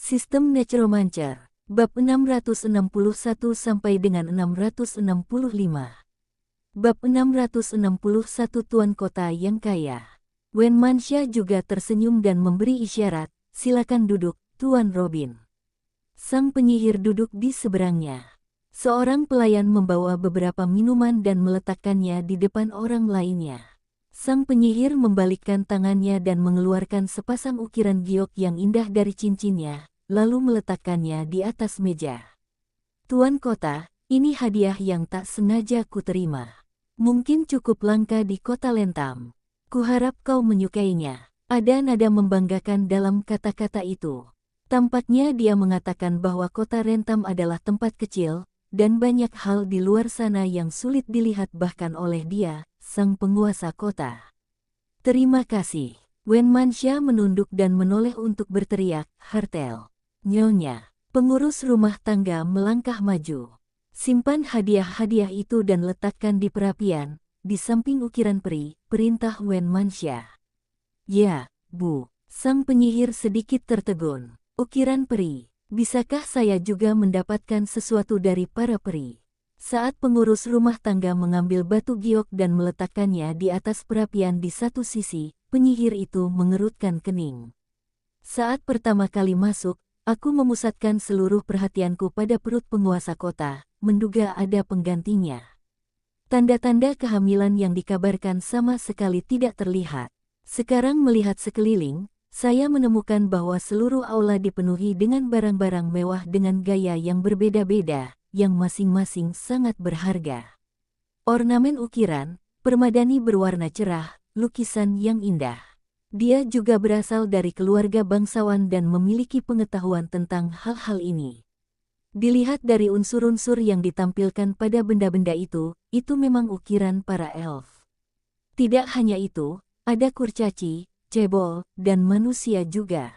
Sistem Necromancer, bab 661 sampai dengan 665. Bab 661 Tuan Kota yang Kaya. Wen Manxia juga tersenyum dan memberi isyarat, silakan duduk, Tuan Robin. Sang penyihir duduk di seberangnya. Seorang pelayan membawa beberapa minuman dan meletakkannya di depan orang lainnya. Sang penyihir membalikkan tangannya dan mengeluarkan sepasang ukiran giok yang indah dari cincinnya, lalu meletakkannya di atas meja. Tuan Kota, ini hadiah yang tak sengaja kuterima. Mungkin cukup langka di kota Lentam. Kuharap kau menyukainya. Ada nada membanggakan dalam kata-kata itu. Tampaknya dia mengatakan bahwa kota Lentam adalah tempat kecil, dan banyak hal di luar sana yang sulit dilihat bahkan oleh dia, sang penguasa kota. Terima kasih. Wen Manxia menunduk dan menoleh untuk berteriak, Hartel. Nyonya. Pengurus rumah tangga melangkah maju. Simpan hadiah-hadiah itu dan letakkan di perapian, di samping ukiran peri, perintah Wen Manxia. Ya, Bu. Sang penyihir sedikit tertegun. Ukiran peri. Bisakah saya juga mendapatkan sesuatu dari para peri? Saat pengurus rumah tangga mengambil batu giok dan meletakkannya di atas perapian di satu sisi, penyihir itu mengerutkan kening. Saat pertama kali masuk, aku memusatkan seluruh perhatianku pada perut penguasa kota, menduga ada penggantinya. Tanda-tanda kehamilan yang dikabarkan sama sekali tidak terlihat. Sekarang melihat sekeliling, saya menemukan bahwa seluruh aula dipenuhi dengan barang-barang mewah dengan gaya yang berbeda-beda, yang masing-masing sangat berharga. Ornamen ukiran, permadani berwarna cerah, lukisan yang indah. Dia juga berasal dari keluarga bangsawan dan memiliki pengetahuan tentang hal-hal ini. Dilihat dari unsur-unsur yang ditampilkan pada benda-benda itu memang ukiran para elf. Tidak hanya itu, ada kurcaci, cebol, dan manusia juga.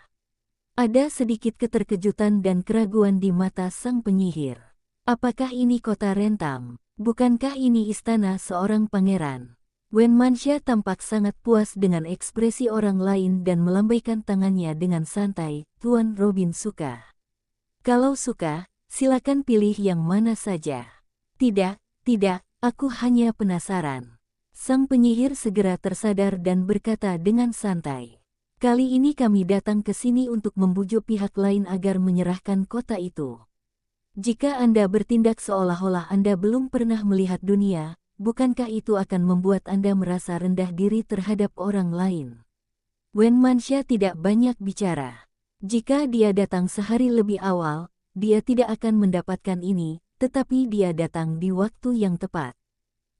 Ada sedikit keterkejutan dan keraguan di mata sang penyihir. Apakah ini kota Lentam? Bukankah ini istana seorang pangeran? Wen Manxia tampak sangat puas dengan ekspresi orang lain dan melambaikan tangannya dengan santai. Tuan Robin suka. Kalau suka, silakan pilih yang mana saja. Tidak, aku hanya penasaran. Sang penyihir segera tersadar dan berkata dengan santai. Kali ini kami datang ke sini untuk membujuk pihak lain agar menyerahkan kota itu. Jika Anda bertindak seolah-olah Anda belum pernah melihat dunia, bukankah itu akan membuat Anda merasa rendah diri terhadap orang lain? Wen Manxia tidak banyak bicara. Jika dia datang sehari lebih awal, dia tidak akan mendapatkan ini, tetapi dia datang di waktu yang tepat.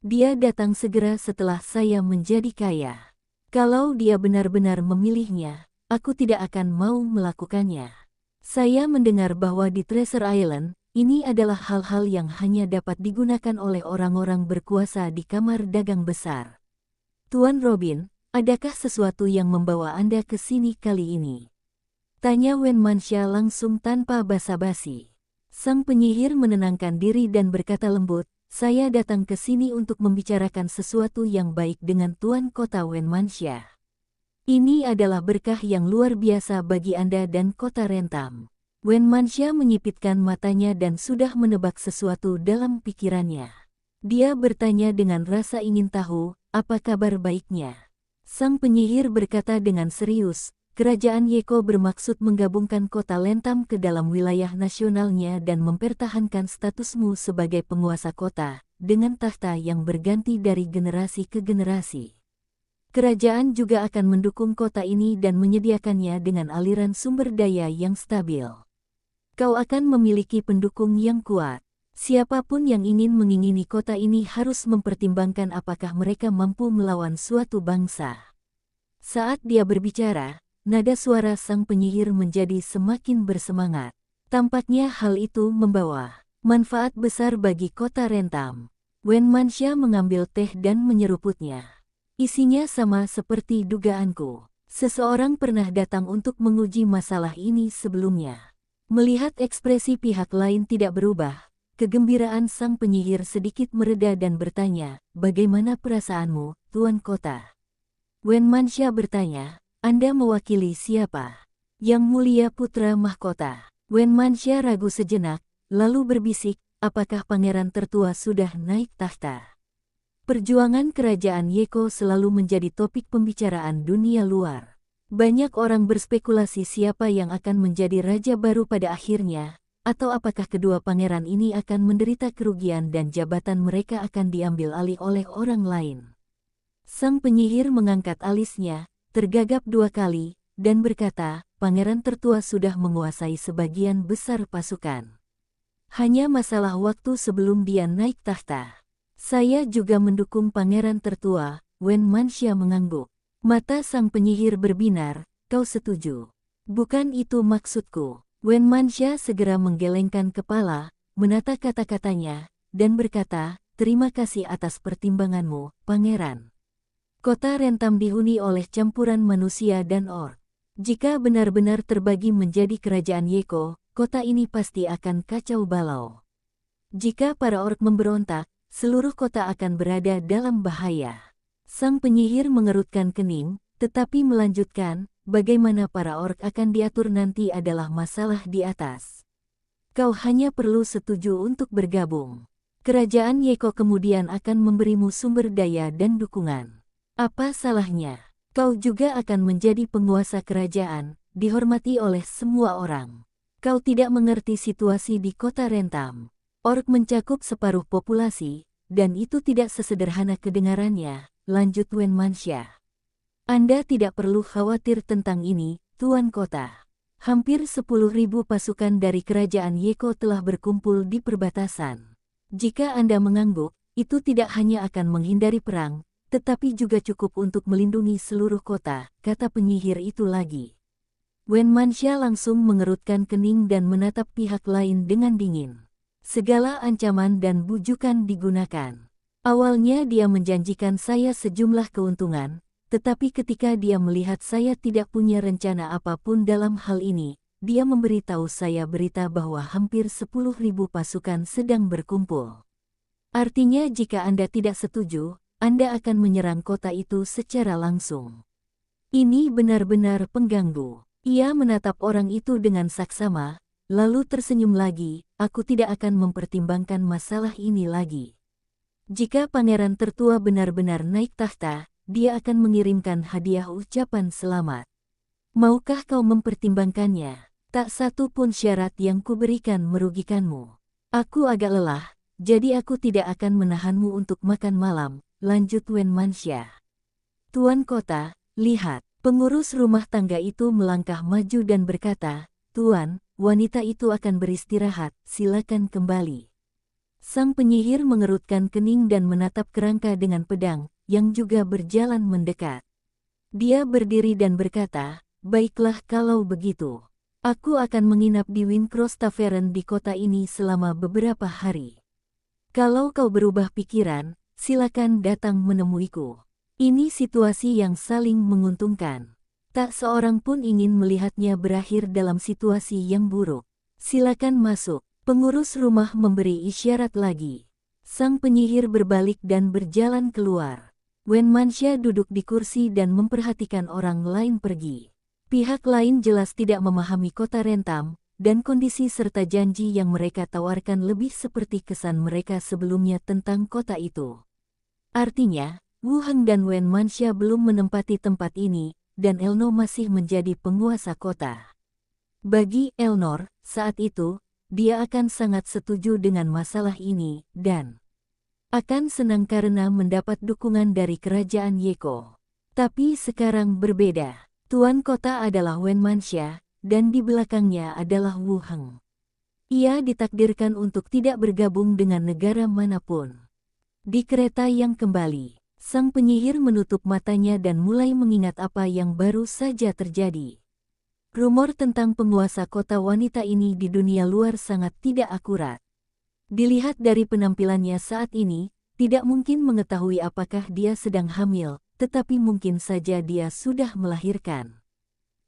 Dia datang segera setelah saya menjadi kaya. Kalau dia benar-benar memilihnya, aku tidak akan mau melakukannya. Saya mendengar bahwa di Treasure Island, ini adalah hal-hal yang hanya dapat digunakan oleh orang-orang berkuasa di kamar dagang besar. Tuan Robin, adakah sesuatu yang membawa Anda ke sini kali ini? Tanya Wen Manxia langsung tanpa basa-basi. Sang penyihir menenangkan diri dan berkata lembut, saya datang ke sini untuk membicarakan sesuatu yang baik dengan Tuan Kota Wen Manxia. Ini adalah berkah yang luar biasa bagi Anda dan kota Lentam. Wen Manxia menyipitkan matanya dan sudah menebak sesuatu dalam pikirannya. Dia bertanya dengan rasa ingin tahu, apa kabar baiknya. Sang penyihir berkata dengan serius, Kerajaan Yeko bermaksud menggabungkan kota Lentam ke dalam wilayah nasionalnya dan mempertahankan statusmu sebagai penguasa kota, dengan tahta yang berganti dari generasi ke generasi. Kerajaan juga akan mendukung kota ini dan menyediakannya dengan aliran sumber daya yang stabil. Kau akan memiliki pendukung yang kuat. Siapapun yang ingin mengingini kota ini harus mempertimbangkan apakah mereka mampu melawan suatu bangsa. Saat dia berbicara, nada suara sang penyihir menjadi semakin bersemangat. Tampaknya hal itu membawa manfaat besar bagi kota Lentam. Wen Manxia mengambil teh dan menyeruputnya. Isinya sama seperti dugaanku. Seseorang pernah datang untuk menguji masalah ini sebelumnya. Melihat ekspresi pihak lain tidak berubah, kegembiraan sang penyihir sedikit mereda dan bertanya, bagaimana perasaanmu, Tuan Kota? Wen Manxia bertanya, Anda mewakili siapa? Yang mulia putra mahkota. Wen Manxia ragu sejenak, lalu berbisik, apakah pangeran tertua sudah naik tahta? Perjuangan kerajaan Yeko selalu menjadi topik pembicaraan dunia luar. Banyak orang berspekulasi siapa yang akan menjadi raja baru pada akhirnya, atau apakah kedua pangeran ini akan menderita kerugian dan jabatan mereka akan diambil alih oleh orang lain. Sang penyihir mengangkat alisnya, tergagap 2 kali, dan berkata, pangeran tertua sudah menguasai sebagian besar pasukan. Hanya masalah waktu sebelum dia naik tahta. Saya juga mendukung pangeran tertua, Wen Manxia mengangguk. Mata sang penyihir berbinar, kau setuju? Bukan itu maksudku. Wen Manxia segera menggelengkan kepala, menata kata-katanya, dan berkata, terima kasih atas pertimbanganmu, pangeran. Kota Rentam dihuni oleh campuran manusia dan orc. Jika benar-benar terbagi menjadi kerajaan Yeko, kota ini pasti akan kacau balau. Jika para orc memberontak, seluruh kota akan berada dalam bahaya. Sang penyihir mengerutkan kening, tetapi melanjutkan, bagaimana para orc akan diatur nanti adalah masalah di atas. Kau hanya perlu setuju untuk bergabung. Kerajaan Yeko kemudian akan memberimu sumber daya dan dukungan. Apa salahnya? Kau juga akan menjadi penguasa kerajaan, dihormati oleh semua orang. Kau tidak mengerti situasi di kota Rentam. Orc mencakup separuh populasi, dan itu tidak sesederhana kedengarannya, lanjut Wen Manxia. Anda tidak perlu khawatir tentang ini, Tuan Kota. Hampir 10.000 pasukan dari kerajaan Yeko telah berkumpul di perbatasan. Jika Anda mengangguk, itu tidak hanya akan menghindari perang, tetapi juga cukup untuk melindungi seluruh kota, kata penyihir itu lagi. Wen Manxia langsung mengerutkan kening dan menatap pihak lain dengan dingin. Segala ancaman dan bujukan digunakan. Awalnya dia menjanjikan saya sejumlah keuntungan, tetapi ketika dia melihat saya tidak punya rencana apapun dalam hal ini, dia memberitahu saya berita bahwa hampir 10.000 pasukan sedang berkumpul. Artinya jika Anda tidak setuju, Anda akan menyerang kota itu secara langsung. Ini benar-benar pengganggu. Ia menatap orang itu dengan saksama, lalu tersenyum lagi, aku tidak akan mempertimbangkan masalah ini lagi. Jika pangeran tertua benar-benar naik tahta, dia akan mengirimkan hadiah ucapan selamat. Maukah kau mempertimbangkannya? Tak satu pun syarat yang kuberikan merugikanmu. Aku agak lelah, jadi aku tidak akan menahanmu untuk makan malam, lanjut Wen Manxia. Tuan Kota, lihat, pengurus rumah tangga itu melangkah maju dan berkata, Tuan, wanita itu akan beristirahat, silakan kembali. Sang penyihir mengerutkan kening dan menatap kerangka dengan pedang, yang juga berjalan mendekat. Dia berdiri dan berkata, baiklah kalau begitu. Aku akan menginap di Windcross Tavern di kota ini selama beberapa hari. Kalau kau berubah pikiran, silakan datang menemuiku. Ini situasi yang saling menguntungkan. Tak seorang pun ingin melihatnya berakhir dalam situasi yang buruk. Silakan masuk. Pengurus rumah memberi isyarat lagi. Sang penyihir berbalik dan berjalan keluar. Wen Manxia duduk di kursi dan memperhatikan orang lain pergi. Pihak lain jelas tidak memahami kota Rentam, dan kondisi serta janji yang mereka tawarkan lebih seperti kesan mereka sebelumnya tentang kota itu. Artinya, Wu Heng dan Wen Manxia belum menempati tempat ini, dan Elno masih menjadi penguasa kota. Bagi Elnor, saat itu, dia akan sangat setuju dengan masalah ini, dan akan senang karena mendapat dukungan dari kerajaan Yeko. Tapi sekarang berbeda. Tuan kota adalah Wen Manxia, dan di belakangnya adalah Wu Heng. Ia ditakdirkan untuk tidak bergabung dengan negara manapun. Di kereta yang kembali, sang penyihir menutup matanya dan mulai mengingat apa yang baru saja terjadi. Rumor tentang penguasa kota wanita ini di dunia luar sangat tidak akurat. Dilihat dari penampilannya saat ini, tidak mungkin mengetahui apakah dia sedang hamil, tetapi mungkin saja dia sudah melahirkan.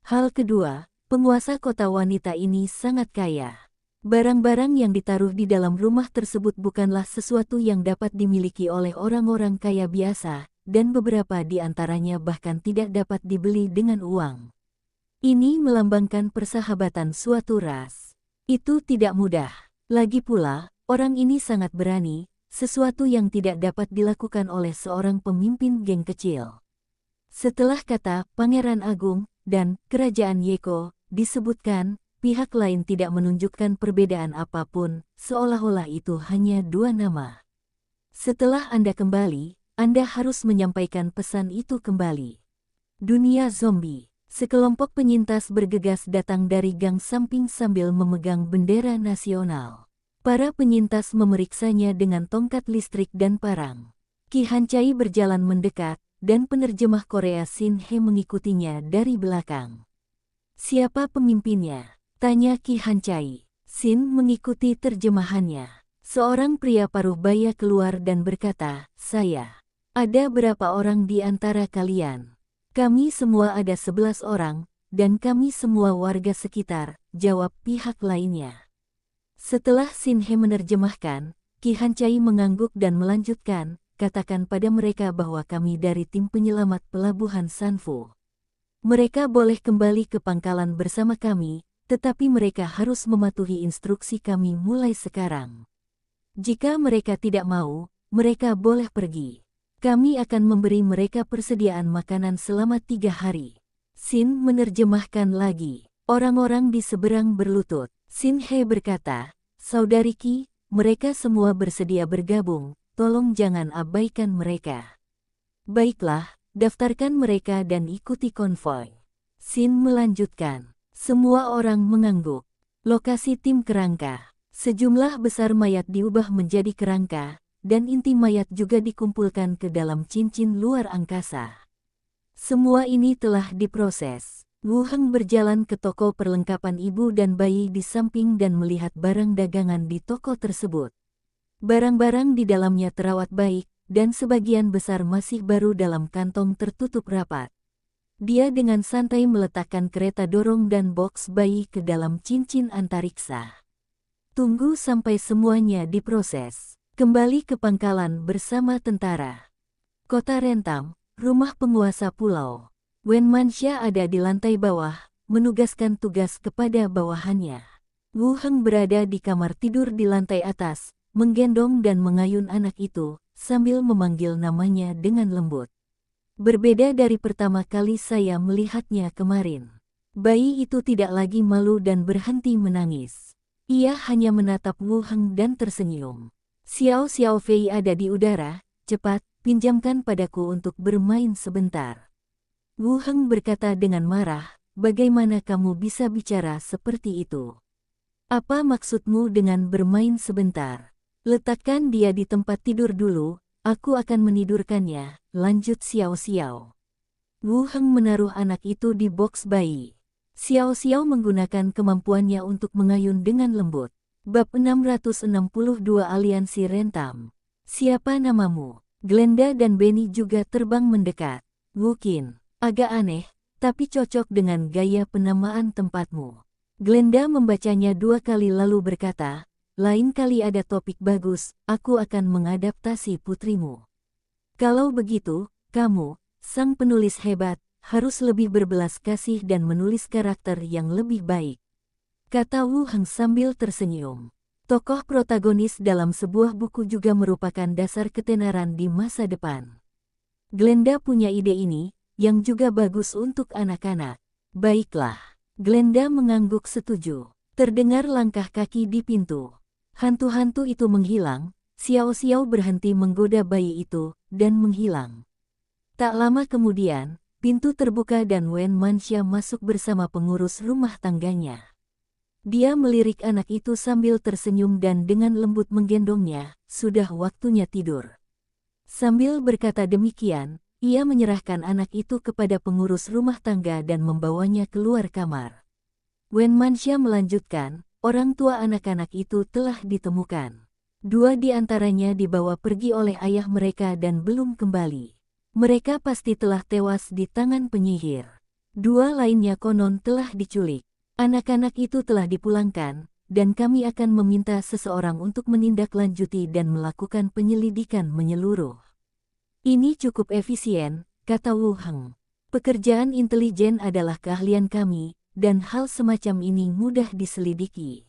Hal kedua, penguasa kota wanita ini sangat kaya. Barang-barang yang ditaruh di dalam rumah tersebut bukanlah sesuatu yang dapat dimiliki oleh orang-orang kaya biasa, dan beberapa di antaranya bahkan tidak dapat dibeli dengan uang. Ini melambangkan persahabatan suatu ras. Itu tidak mudah. Lagi pula, orang ini sangat berani, sesuatu yang tidak dapat dilakukan oleh seorang pemimpin geng kecil. Setelah kata Pangeran Agung dan Kerajaan Yeko disebutkan, pihak lain tidak menunjukkan perbedaan apapun, seolah-olah itu hanya dua nama. Setelah Anda kembali, Anda harus menyampaikan pesan itu kembali. Dunia zombie. Sekelompok penyintas bergegas datang dari gang samping sambil memegang bendera nasional. Para penyintas memeriksanya dengan tongkat listrik dan parang. Ki Hancai berjalan mendekat, dan penerjemah Korea Shin He mengikutinya dari belakang. "Siapa pemimpinnya?" tanya Ki Hancai. Shin mengikuti terjemahannya. Seorang pria paruh baya keluar dan berkata, "Saya. Ada berapa orang di antara kalian?" "Kami semua ada 11 orang, dan kami semua warga sekitar," jawab pihak lainnya. Setelah Shin He menerjemahkan, Ki Hancai mengangguk dan melanjutkan, "Katakan pada mereka bahwa kami dari tim penyelamat pelabuhan Sanfu. Mereka boleh kembali ke pangkalan bersama kami, tetapi mereka harus mematuhi instruksi kami mulai sekarang. Jika mereka tidak mau, mereka boleh pergi. Kami akan memberi mereka persediaan makanan selama 3 hari." Shin menerjemahkan lagi. Orang-orang di seberang berlutut. Shin He berkata, "Saudari Ki, mereka semua bersedia bergabung, tolong jangan abaikan mereka." "Baiklah, daftarkan mereka dan ikuti konvoi." Shin melanjutkan. Semua orang mengangguk. Lokasi tim kerangka. Sejumlah besar mayat diubah menjadi kerangka, dan inti mayat juga dikumpulkan ke dalam cincin luar angkasa. Semua ini telah diproses. Wu Heng berjalan ke toko perlengkapan ibu dan bayi di samping dan melihat barang dagangan di toko tersebut. Barang-barang di dalamnya terawat baik, dan sebagian besar masih baru dalam kantong tertutup rapat. Dia dengan santai meletakkan kereta dorong dan boks bayi ke dalam cincin antariksa. Tunggu sampai semuanya diproses. Kembali ke pangkalan bersama tentara. Kota Rentam, rumah penguasa pulau. Wen Manxia ada di lantai bawah, menugaskan tugas kepada bawahannya. Wu Heng berada di kamar tidur di lantai atas, menggendong dan mengayun anak itu, sambil memanggil namanya dengan lembut. "Berbeda dari pertama kali saya melihatnya kemarin. Bayi itu tidak lagi malu dan berhenti menangis. Ia hanya menatap Wu Heng dan tersenyum. Xiao Xiaofei ada di udara, cepat, pinjamkan padaku untuk bermain sebentar." Wu Heng berkata dengan marah, "Bagaimana kamu bisa bicara seperti itu? Apa maksudmu dengan bermain sebentar? Letakkan dia di tempat tidur dulu, aku akan menidurkannya," lanjut Xiao Xiao. Wu Heng menaruh anak itu di boks bayi. Xiao Xiao menggunakan kemampuannya untuk mengayun dengan lembut. Bab 662 Aliansi Rentam. "Siapa namamu?" Glenda dan Benny juga terbang mendekat. "Wu Qin. Agak aneh, tapi cocok dengan gaya penamaan tempatmu." Glenda membacanya 2 kali lalu berkata, "Lain kali ada topik bagus, aku akan mengadaptasi putrimu." "Kalau begitu, kamu, sang penulis hebat, harus lebih berbelas kasih dan menulis karakter yang lebih baik," kata Wu Heng sambil tersenyum. Tokoh protagonis dalam sebuah buku juga merupakan dasar ketenaran di masa depan. Glenda punya ide ini, yang juga bagus untuk anak-anak. "Baiklah." Glenda mengangguk setuju. Terdengar langkah kaki di pintu. Hantu-hantu itu menghilang. Xiao Xiao berhenti menggoda bayi itu, dan menghilang. Tak lama kemudian, pintu terbuka dan Wen Manxia masuk bersama pengurus rumah tangganya. Dia melirik anak itu sambil tersenyum dan dengan lembut menggendongnya, "Sudah waktunya tidur." Sambil berkata demikian, ia menyerahkan anak itu kepada pengurus rumah tangga dan membawanya keluar kamar. Wen Manxia melanjutkan, "Orang tua anak-anak itu telah ditemukan. 2 di antaranya dibawa pergi oleh ayah mereka dan belum kembali. Mereka pasti telah tewas di tangan penyihir. 2 lainnya konon telah diculik. Anak-anak itu telah dipulangkan, dan kami akan meminta seseorang untuk menindaklanjuti dan melakukan penyelidikan menyeluruh." "Ini cukup efisien," kata Wu Heng. Pekerjaan intelijen adalah keahlian kami, dan hal semacam ini mudah diselidiki.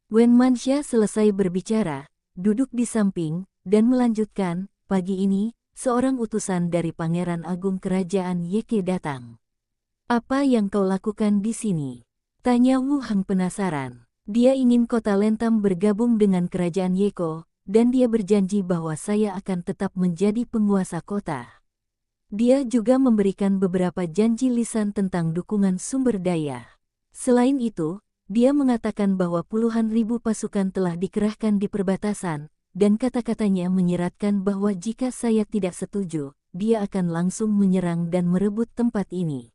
Wen Manxia selesai berbicara, duduk di samping, dan melanjutkan, pagi ini, seorang utusan dari Pangeran Agung Kerajaan Yeke datang. Apa yang kau lakukan di sini? Tanya Wu Heng penasaran. Dia ingin kota Lentam bergabung dengan Kerajaan Yeko, dan dia berjanji bahwa saya akan tetap menjadi penguasa kota. Dia juga memberikan beberapa janji lisan tentang dukungan sumber daya. Selain itu, dia mengatakan bahwa puluhan ribu pasukan telah dikerahkan di perbatasan, dan kata-katanya menyiratkan bahwa jika saya tidak setuju, dia akan langsung menyerang dan merebut tempat ini.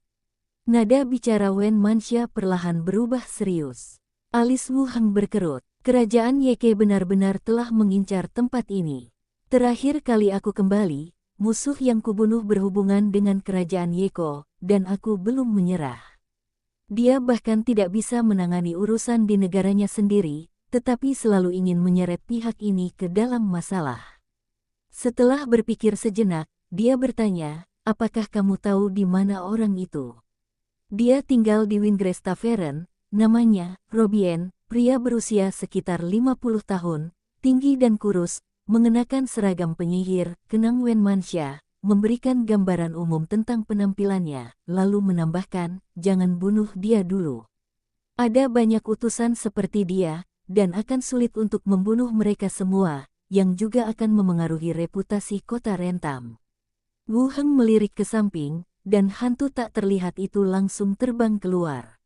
Nada bicara Wen Manxia perlahan berubah serius. Alis Wu Heng berkerut. Kerajaan Yeke benar-benar telah mengincar tempat ini. Terakhir kali aku kembali, musuh yang kubunuh berhubungan dengan Kerajaan Yeko, dan aku belum menyerah. Dia bahkan tidak bisa menangani urusan di negaranya sendiri, tetapi selalu ingin menyeret pihak ini ke dalam masalah. Setelah berpikir sejenak, dia bertanya, apakah kamu tahu di mana orang itu? Dia tinggal di Wingrace Tavern, namanya Robien, pria berusia sekitar 50 tahun, tinggi dan kurus, mengenakan seragam penyihir, kenang Wen Manxia, memberikan gambaran umum tentang penampilannya, lalu menambahkan, jangan bunuh dia dulu. Ada banyak utusan seperti dia, dan akan sulit untuk membunuh mereka semua, yang juga akan memengaruhi reputasi kota Rentam. Wu Heng melirik ke samping, dan hantu tak terlihat itu langsung terbang keluar.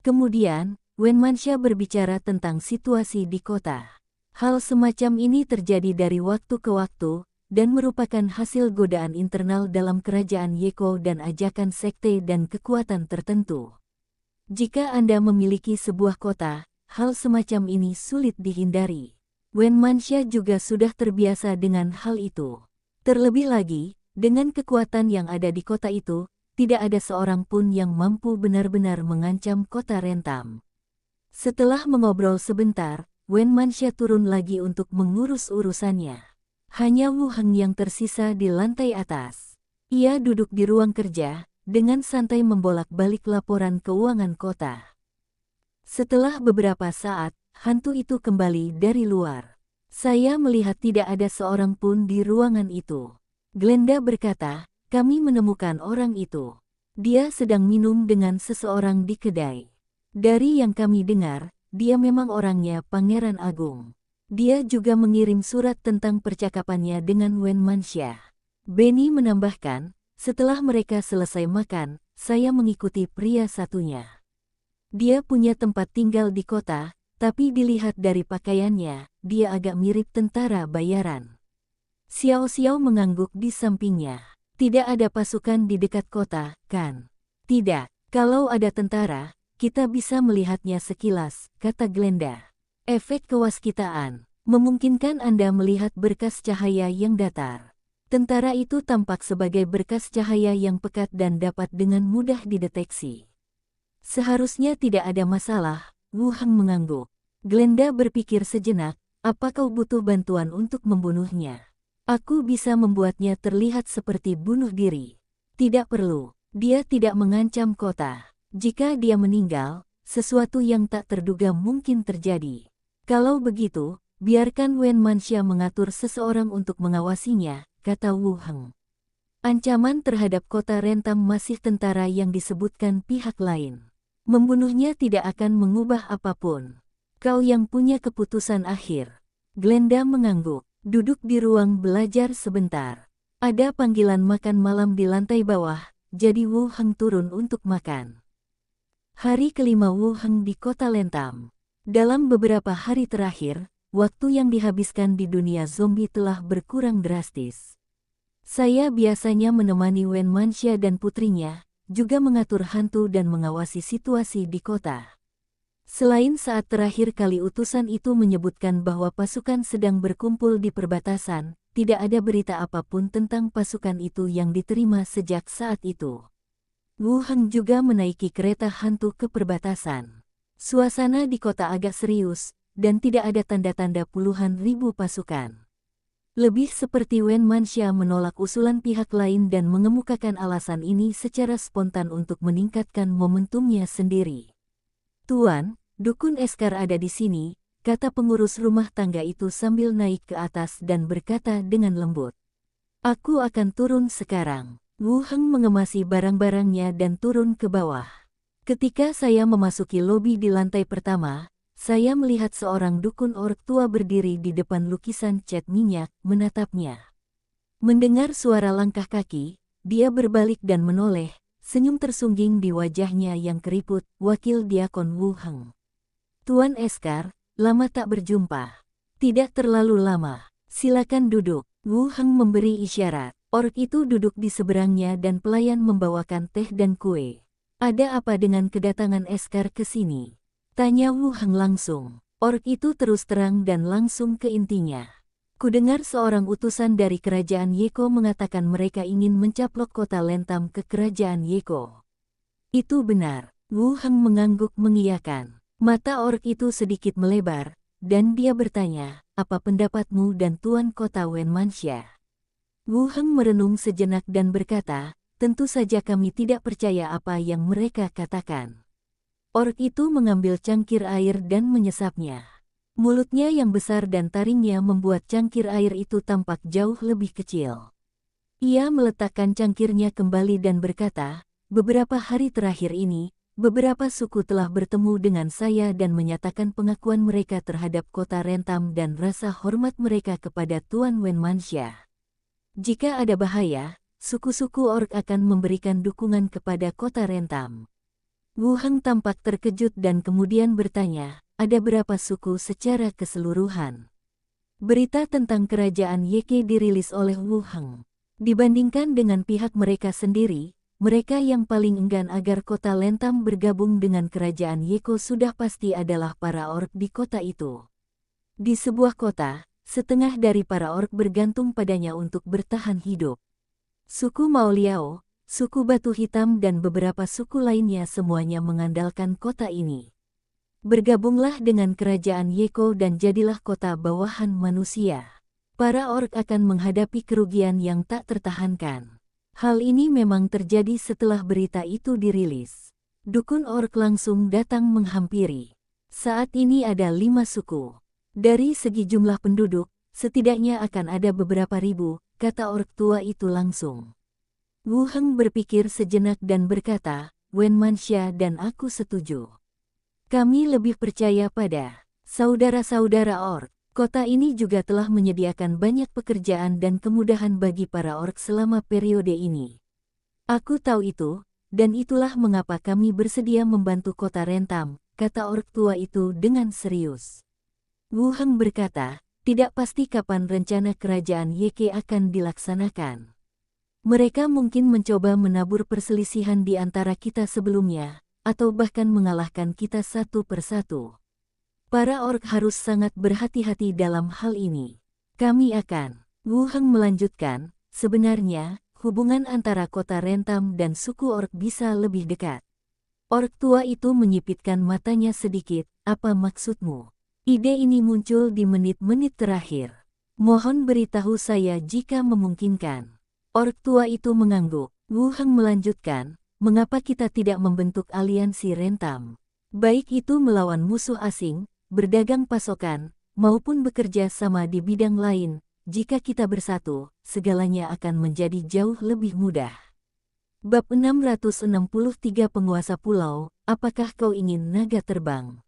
Kemudian, Wen Manxia berbicara tentang situasi di kota. Hal semacam ini terjadi dari waktu ke waktu, dan merupakan hasil godaan internal dalam kerajaan Yeko dan ajakan sekte dan kekuatan tertentu. Jika Anda memiliki sebuah kota, hal semacam ini sulit dihindari. Wen Manxia juga sudah terbiasa dengan hal itu. Terlebih lagi, dengan kekuatan yang ada di kota itu, tidak ada seorang pun yang mampu benar-benar mengancam kota Rentam. Setelah mengobrol sebentar, Wen Manxia turun lagi untuk mengurus urusannya. Hanya Wu Heng yang tersisa di lantai atas. Ia duduk di ruang kerja, dengan santai membolak-balik laporan keuangan kota. Setelah beberapa saat, hantu itu kembali dari luar. Saya melihat tidak ada seorang pun di ruangan itu. Glenda berkata, kami menemukan orang itu. Dia sedang minum dengan seseorang di kedai. Dari yang kami dengar, dia memang orangnya Pangeran Agung. Dia juga mengirim surat tentang percakapannya dengan Wen Manxia. Benny menambahkan, setelah mereka selesai makan, saya mengikuti pria satunya. Dia punya tempat tinggal di kota, tapi dilihat dari pakaiannya, dia agak mirip tentara bayaran. Xiao Xiao mengangguk di sampingnya. Tidak ada pasukan di dekat kota, kan? Tidak. Kalau ada tentara, kita bisa melihatnya sekilas, kata Glenda. Efek kewaskitaan memungkinkan Anda melihat berkas cahaya yang datar. Tentara itu tampak sebagai berkas cahaya yang pekat dan dapat dengan mudah dideteksi. Seharusnya tidak ada masalah, Wu Heng mengangguk. Glenda berpikir sejenak, apa kau butuh bantuan untuk membunuhnya? Aku bisa membuatnya terlihat seperti bunuh diri. Tidak perlu, dia tidak mengancam kota. Jika dia meninggal, sesuatu yang tak terduga mungkin terjadi. Kalau begitu, biarkan Wen Manxia mengatur seseorang untuk mengawasinya, kata Wu Heng. Ancaman terhadap kota Rentam masih tentara yang disebutkan pihak lain. Membunuhnya tidak akan mengubah apapun. Kau yang punya keputusan akhir. Glenda mengangguk. Duduk di ruang belajar sebentar. Ada panggilan makan malam di lantai bawah, jadi Wu Heng turun untuk makan. Hari kelima Wu Heng di kota Lentam. Dalam beberapa hari terakhir, waktu yang dihabiskan di dunia zombie telah berkurang drastis. Saya biasanya menemani Wen Manxia dan putrinya, juga mengatur hantu dan mengawasi situasi di kota. Selain saat terakhir kali utusan itu menyebutkan bahwa pasukan sedang berkumpul di perbatasan, tidak ada berita apapun tentang pasukan itu yang diterima sejak saat itu. Wu Heng juga menaiki kereta hantu ke perbatasan. Suasana di kota agak serius, dan tidak ada tanda-tanda puluhan ribu pasukan. Lebih seperti Wen Manxia menolak usulan pihak lain dan mengemukakan alasan ini secara spontan untuk meningkatkan momentumnya sendiri. "Tuan, dukun Eskar ada di sini," kata pengurus rumah tangga itu sambil naik ke atas dan berkata dengan lembut. "Aku akan turun sekarang." Wu Heng mengemasi barang-barangnya dan turun ke bawah. "Ketika saya memasuki lobi di lantai pertama, saya melihat seorang dukun orc tua berdiri di depan lukisan cat minyak, menatapnya. Mendengar suara langkah kaki, dia berbalik dan menoleh, senyum tersungging di wajahnya yang keriput." Wakil Diakon Wu Heng. "Tuan Eskar, lama tak berjumpa." "Tidak terlalu lama. Silakan duduk." Wu Heng memberi isyarat. Orc itu duduk di seberangnya dan pelayan membawakan teh dan kue. "Ada apa dengan kedatangan Eskar ke sini?" tanya Wu Heng langsung. Orc itu terus terang dan langsung ke intinya. "Kudengar seorang utusan dari kerajaan Yeko mengatakan mereka ingin mencaplok kota Lentam ke kerajaan Yeko." "Itu benar." Wu Heng mengangguk mengiyakan. Mata orc itu sedikit melebar, dan dia bertanya, "Apa pendapatmu dan Tuan Kota Wen Manxia?" Wu Heng merenung sejenak dan berkata, "Tentu saja kami tidak percaya apa yang mereka katakan." Orc itu mengambil cangkir air dan menyesapnya. Mulutnya yang besar dan taringnya membuat cangkir air itu tampak jauh lebih kecil. Ia meletakkan cangkirnya kembali dan berkata, "Beberapa hari terakhir ini, beberapa suku telah bertemu dengan saya dan menyatakan pengakuan mereka terhadap kota Rentam dan rasa hormat mereka kepada Tuan Wen Manxia. Jika ada bahaya, suku-suku orc akan memberikan dukungan kepada kota Rentam." Wu Heng tampak terkejut dan kemudian bertanya, "Ada berapa suku secara keseluruhan?" Berita tentang kerajaan Yeke dirilis oleh Wu Heng. Dibandingkan dengan pihak mereka sendiri, mereka yang paling enggan agar kota Lentam bergabung dengan kerajaan Yeko sudah pasti adalah para orc di kota itu. Di sebuah kota, setengah dari para orc bergantung padanya untuk bertahan hidup. Suku Maoliao, suku Batu Hitam dan beberapa suku lainnya semuanya mengandalkan kota ini. Bergabunglah dengan kerajaan Yeko dan jadilah kota bawahan manusia. Para orc akan menghadapi kerugian yang tak tertahankan. Hal ini memang terjadi setelah berita itu dirilis. Dukun orc langsung datang menghampiri. "Saat ini ada 5 suku. Dari segi jumlah penduduk, setidaknya akan ada beberapa ribu," kata orc tua itu langsung. Wu Heng berpikir sejenak dan berkata, "Wen Manxia dan aku setuju. Kami lebih percaya pada saudara-saudara orc. Kota ini juga telah menyediakan banyak pekerjaan dan kemudahan bagi para orc selama periode ini. Aku tahu itu, dan itulah mengapa kami bersedia membantu kota Rentam," kata orc tua itu dengan serius. Wu Heng berkata, "Tidak pasti kapan rencana kerajaan Yeke akan dilaksanakan. Mereka mungkin mencoba menabur perselisihan di antara kita sebelumnya, atau bahkan mengalahkan kita satu persatu. Para orc harus sangat berhati-hati dalam hal ini. Kami akan." Wu Heng melanjutkan, "Sebenarnya, hubungan antara kota Rentam dan suku orc bisa lebih dekat." Orc tua itu menyipitkan matanya sedikit, "Apa maksudmu?" "Ide ini muncul di menit-menit terakhir. Mohon beritahu saya jika memungkinkan." Orc tua itu mengangguk. Wu Heng melanjutkan, "Mengapa kita tidak membentuk aliansi Rentam? Baik itu melawan musuh asing, berdagang pasokan, maupun bekerja sama di bidang lain. Jika kita bersatu, segalanya akan menjadi jauh lebih mudah." Bab 663 Penguasa Pulau, apakah kau ingin naga terbang?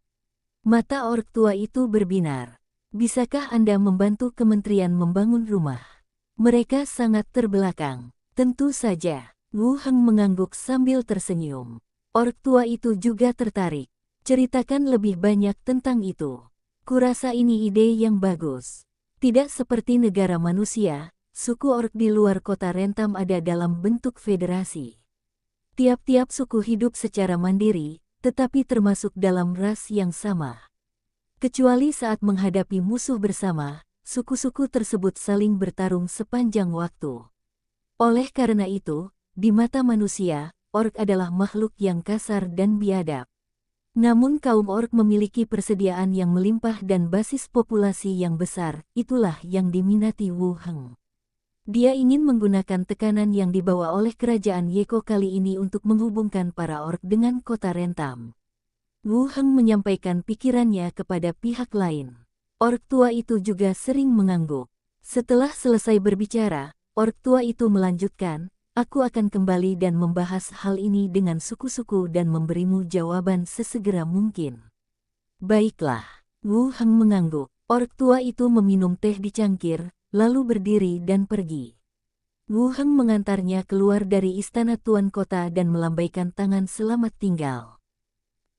Mata orc tua itu berbinar. "Bisakah Anda membantu kementerian membangun rumah?" Mereka sangat terbelakang. "Tentu saja." Wu Heng mengangguk sambil tersenyum. Orc tua itu juga tertarik. "Ceritakan lebih banyak tentang itu. Kurasa ini ide yang bagus. Tidak seperti negara manusia, suku orc di luar kota Rentam ada dalam bentuk federasi. Tiap-tiap suku hidup secara mandiri, tetapi termasuk dalam ras yang sama. Kecuali saat menghadapi musuh bersama, suku-suku tersebut saling bertarung sepanjang waktu. Oleh karena itu, di mata manusia, orc adalah makhluk yang kasar dan biadab. Namun kaum orc memiliki persediaan yang melimpah dan basis populasi yang besar, itulah yang diminati Wu Heng. Dia ingin menggunakan tekanan yang dibawa oleh kerajaan Yeko kali ini untuk menghubungkan para orc dengan kota Rentam. Wu Heng menyampaikan pikirannya kepada pihak lain. Orc tua itu juga sering mengangguk. Setelah selesai berbicara, orc tua itu melanjutkan, "Aku akan kembali dan membahas hal ini dengan suku-suku dan memberimu jawaban sesegera mungkin." Baiklah, Wu Heng mengangguk. Orc tua itu meminum teh di cangkir, lalu berdiri dan pergi. Wu Heng mengantarnya keluar dari istana tuan kota dan melambaikan tangan selamat tinggal.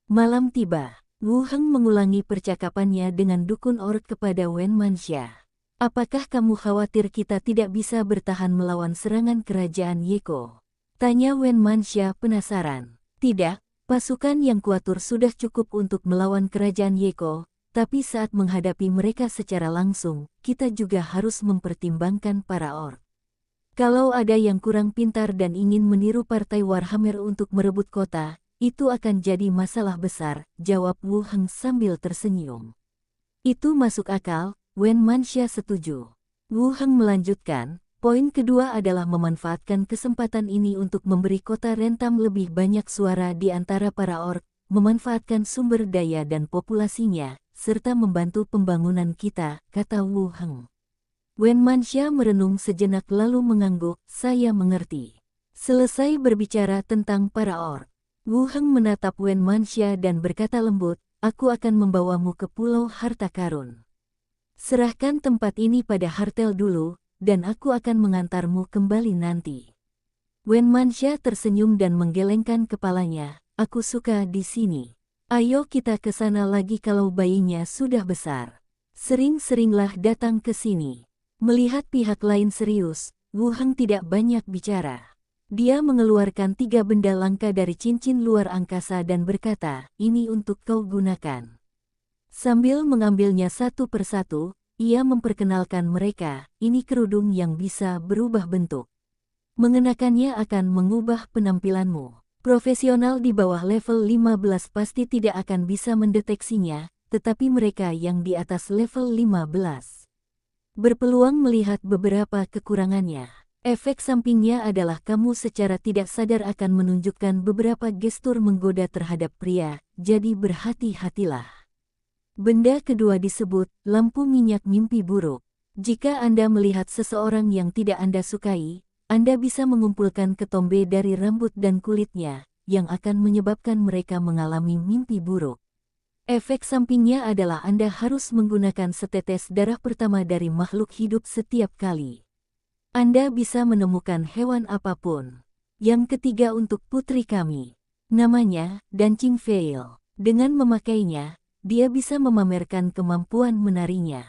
Malam tiba, Wu Heng mengulangi percakapannya dengan dukun orc kepada Wen Manxia. "Apakah kamu khawatir kita tidak bisa bertahan melawan serangan kerajaan Yeko?" tanya Wen Manxia penasaran. "Tidak, pasukan yang kuatur sudah cukup untuk melawan kerajaan Yeko, tapi saat menghadapi mereka secara langsung, kita juga harus mempertimbangkan para orc. Kalau ada yang kurang pintar dan ingin meniru partai Warhammer untuk merebut kota, itu akan jadi masalah besar," jawab Wu Heng sambil tersenyum. "Itu masuk akal." Wen Manxia setuju. Wu Heng melanjutkan, "Poin kedua adalah memanfaatkan kesempatan ini untuk memberi kota Rentam lebih banyak suara di antara para orc, memanfaatkan sumber daya dan populasinya, serta membantu pembangunan kita," kata Wu Heng. Wen Manxia merenung sejenak lalu mengangguk, "Saya mengerti." Selesai berbicara tentang para orc, Wu Heng menatap Wen Manxia dan berkata lembut, "Aku akan membawamu ke Pulau Harta Karun. Serahkan tempat ini pada Hartel dulu, dan aku akan mengantarmu kembali nanti." Wen Manxia tersenyum dan menggelengkan kepalanya, "Aku suka di sini. Ayo kita ke sana lagi kalau bayinya sudah besar. Sering-seringlah datang ke sini." Melihat pihak lain serius, Wu Heng tidak banyak bicara. Dia mengeluarkan 3 benda langka dari cincin luar angkasa dan berkata, "Ini untuk kau gunakan." Sambil mengambilnya satu persatu, ia memperkenalkan mereka, "Ini kerudung yang bisa berubah bentuk. Mengenakannya akan mengubah penampilanmu. Profesional di bawah level 15 pasti tidak akan bisa mendeteksinya, tetapi mereka yang di atas level 15 berpeluang melihat beberapa kekurangannya. Efek sampingnya adalah kamu secara tidak sadar akan menunjukkan beberapa gestur menggoda terhadap pria, jadi berhati-hatilah." Benda kedua disebut lampu minyak mimpi buruk. Jika Anda melihat seseorang yang tidak Anda sukai, Anda bisa mengumpulkan ketombe dari rambut dan kulitnya, yang akan menyebabkan mereka mengalami mimpi buruk. Efek sampingnya adalah Anda harus menggunakan setetes darah pertama dari makhluk hidup setiap kali Anda bisa menemukan hewan apapun. Yang ketiga untuk putri kami. Namanya Dancing Veil. Dengan memakainya, dia bisa memamerkan kemampuan menarinya.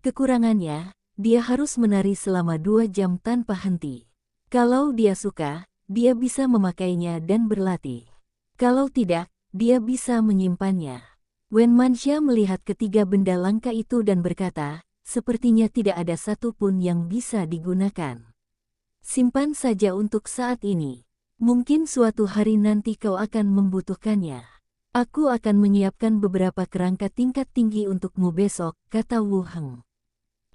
Kekurangannya, dia harus menari selama 2 jam tanpa henti. Kalau dia suka, dia bisa memakainya dan berlatih. Kalau tidak, dia bisa menyimpannya. Wen Manxia melihat ketiga benda langka itu dan berkata, "Sepertinya tidak ada satupun yang bisa digunakan. Simpan saja untuk saat ini. Mungkin suatu hari nanti kau akan membutuhkannya." "Aku akan menyiapkan beberapa kerangka tingkat tinggi untukmu besok," kata Wu Heng.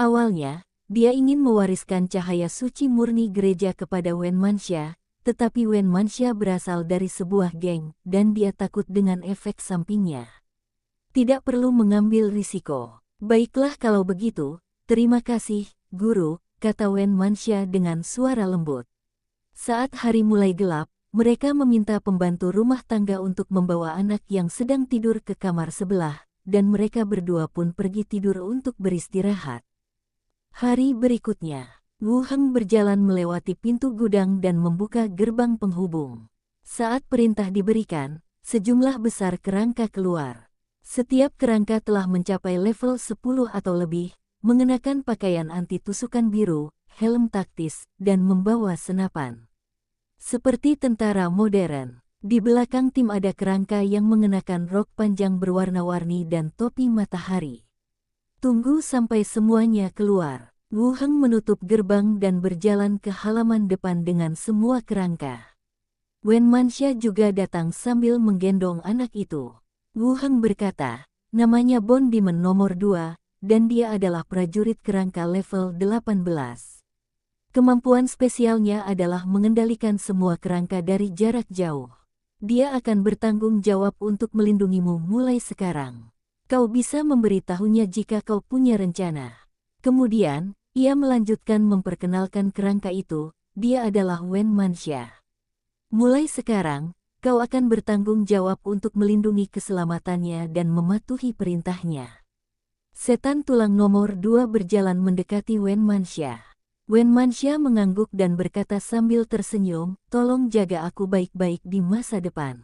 Awalnya, dia ingin mewariskan cahaya suci murni gereja kepada Wen Manxia, tetapi Wen Manxia berasal dari sebuah geng, dan dia takut dengan efek sampingnya. Tidak perlu mengambil risiko. "Baiklah kalau begitu, terima kasih, Guru," kata Wen Manxia dengan suara lembut. Saat hari mulai gelap, mereka meminta pembantu rumah tangga untuk membawa anak yang sedang tidur ke kamar sebelah, dan mereka berdua pun pergi tidur untuk beristirahat. Hari berikutnya, Wu Heng berjalan melewati pintu gudang dan membuka gerbang penghubung. Saat perintah diberikan, sejumlah besar kerangka keluar. Setiap kerangka telah mencapai level 10 atau lebih, mengenakan pakaian anti tusukan biru, helm taktis, dan membawa senapan. Seperti tentara modern, di belakang tim ada kerangka yang mengenakan rok panjang berwarna-warni dan topi matahari. Tunggu sampai semuanya keluar. Wu Heng menutup gerbang dan berjalan ke halaman depan dengan semua kerangka. Wen Manxia juga datang sambil menggendong anak itu. Wu Heng berkata, namanya Bond Demon nomor 2, dan dia adalah prajurit kerangka level 18. Kemampuan spesialnya adalah mengendalikan semua kerangka dari jarak jauh. Dia akan bertanggung jawab untuk melindungimu mulai sekarang. Kau bisa memberitahunya jika kau punya rencana. Kemudian, ia melanjutkan memperkenalkan kerangka itu, dia adalah Wen Manxia. Mulai sekarang, kau akan bertanggung jawab untuk melindungi keselamatannya dan mematuhi perintahnya. Setan tulang nomor 2 berjalan mendekati Wen Manxia. Wen Manxia mengangguk dan berkata sambil tersenyum, tolong jaga aku baik-baik di masa depan.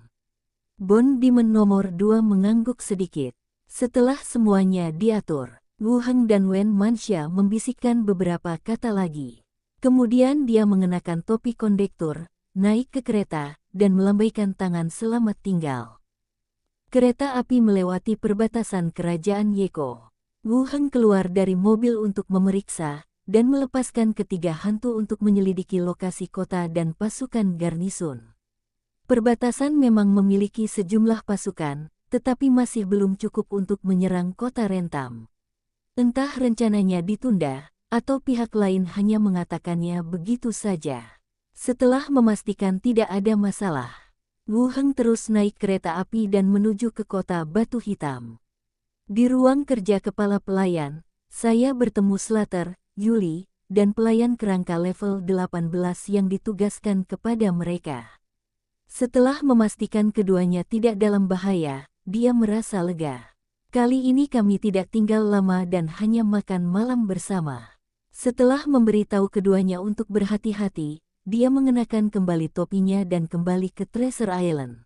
Bond Demon nomor 2 mengangguk sedikit. Setelah semuanya diatur, Wu Heng dan Wen Manxia membisikkan beberapa kata lagi. Kemudian dia mengenakan topi kondektur, naik ke kereta, dan melambaikan tangan selamat tinggal. Kereta api melewati perbatasan kerajaan Yeko. Wu Heng keluar dari mobil untuk memeriksa, dan melepaskan ketiga hantu untuk menyelidiki lokasi kota dan pasukan garnisun. Perbatasan memang memiliki sejumlah pasukan, tetapi masih belum cukup untuk menyerang kota Rentam. Entah rencananya ditunda, atau pihak lain hanya mengatakannya begitu saja. Setelah memastikan tidak ada masalah, Wu Heng terus naik kereta api dan menuju ke kota Batu Hitam. Di ruang kerja kepala pelayan, saya bertemu Slater, Yuli, dan pelayan kerangka level 18 yang ditugaskan kepada mereka. Setelah memastikan keduanya tidak dalam bahaya, dia merasa lega. Kali ini kami tidak tinggal lama dan hanya makan malam bersama. Setelah memberitahu keduanya untuk berhati-hati, dia mengenakan kembali topinya dan kembali ke Treasure Island.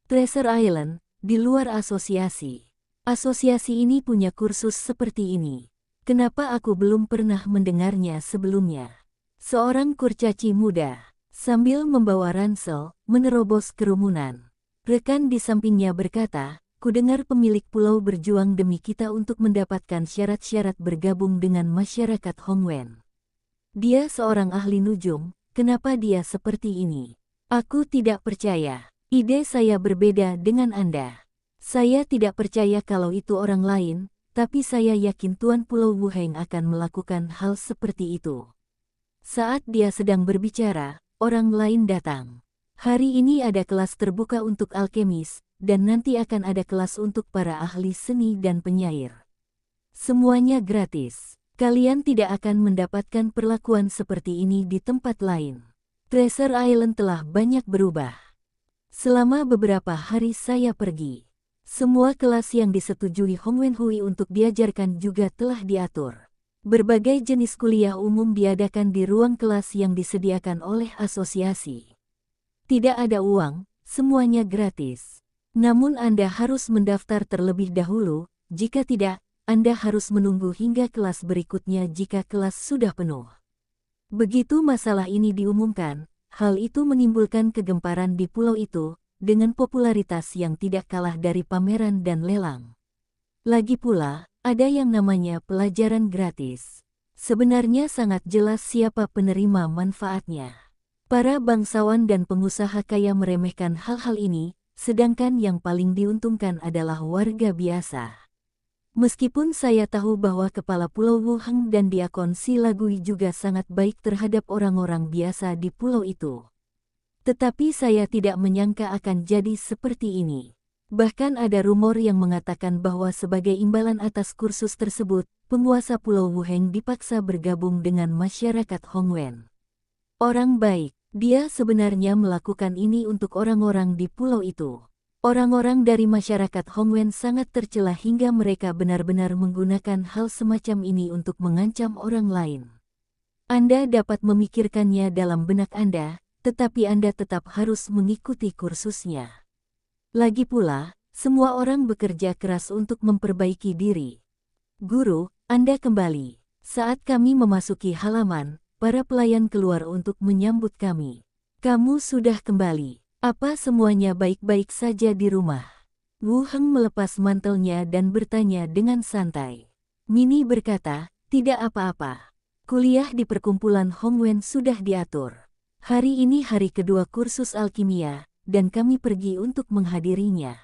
Treasure Island, di luar asosiasi. Asosiasi ini punya kursus seperti ini. Kenapa aku belum pernah mendengarnya sebelumnya? Seorang kurcaci muda, sambil membawa ransel, menerobos kerumunan. Rekan di sampingnya berkata, kudengar pemilik pulau berjuang demi kita untuk mendapatkan syarat-syarat bergabung dengan masyarakat Hongwen. Dia seorang ahli nujum, kenapa dia seperti ini? Aku tidak percaya. Ide saya berbeda dengan Anda. Saya tidak percaya kalau itu orang lain, tapi saya yakin Tuan Pulau Wu Heng akan melakukan hal seperti itu. Saat dia sedang berbicara, orang lain datang. Hari ini ada kelas terbuka untuk alkemis, dan nanti akan ada kelas untuk para ahli seni dan penyair. Semuanya gratis. Kalian tidak akan mendapatkan perlakuan seperti ini di tempat lain. Treasure Island telah banyak berubah. Selama beberapa hari saya pergi. Semua kelas yang disetujui Hongwen Hui untuk diajarkan juga telah diatur. Berbagai jenis kuliah umum diadakan di ruang kelas yang disediakan oleh asosiasi. Tidak ada uang, semuanya gratis. Namun Anda harus mendaftar terlebih dahulu, jika tidak, Anda harus menunggu hingga kelas berikutnya jika kelas sudah penuh. Begitu masalah ini diumumkan, hal itu menimbulkan kegemparan di pulau itu, dengan popularitas yang tidak kalah dari pameran dan lelang. Lagi pula, ada yang namanya pelajaran gratis. Sebenarnya sangat jelas siapa penerima manfaatnya. Para bangsawan dan pengusaha kaya meremehkan hal-hal ini, sedangkan yang paling diuntungkan adalah warga biasa. Meskipun saya tahu bahwa Kepala Pulau Wu Heng dan Diakon Si Lagui juga sangat baik terhadap orang-orang biasa di pulau itu. Tetapi saya tidak menyangka akan jadi seperti ini. Bahkan ada rumor yang mengatakan bahwa sebagai imbalan atas kursus tersebut, penguasa Pulau Wu Heng dipaksa bergabung dengan masyarakat Hongwen. Orang baik, dia sebenarnya melakukan ini untuk orang-orang di pulau itu. Orang-orang dari masyarakat Hongwen sangat tercela hingga mereka benar-benar menggunakan hal semacam ini untuk mengancam orang lain. Anda dapat memikirkannya dalam benak Anda, tetapi Anda tetap harus mengikuti kursusnya. Lagi pula, semua orang bekerja keras untuk memperbaiki diri. Guru, Anda kembali. Saat kami memasuki halaman, para pelayan keluar untuk menyambut kami. Kamu sudah kembali. Apa semuanya baik-baik saja di rumah? Wu Heng melepas mantelnya dan bertanya dengan santai. Mini berkata, tidak apa-apa. Kuliah di perkumpulan Hongwen sudah diatur. Hari ini hari kedua kursus alkimia, dan kami pergi untuk menghadirinya.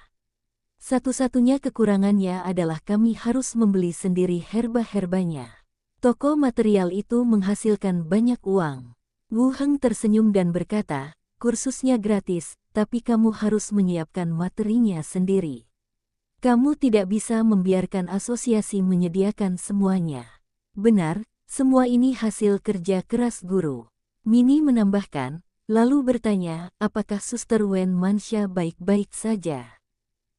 Satu-satunya kekurangannya adalah kami harus membeli sendiri herba-herbanya. Toko material itu menghasilkan banyak uang. Wu Heng tersenyum dan berkata, kursusnya gratis, tapi kamu harus menyiapkan materinya sendiri. Kamu tidak bisa membiarkan asosiasi menyediakan semuanya. Benar, semua ini hasil kerja keras guru. Minnie menambahkan, lalu bertanya, apakah Suster Wen Mansha baik-baik saja?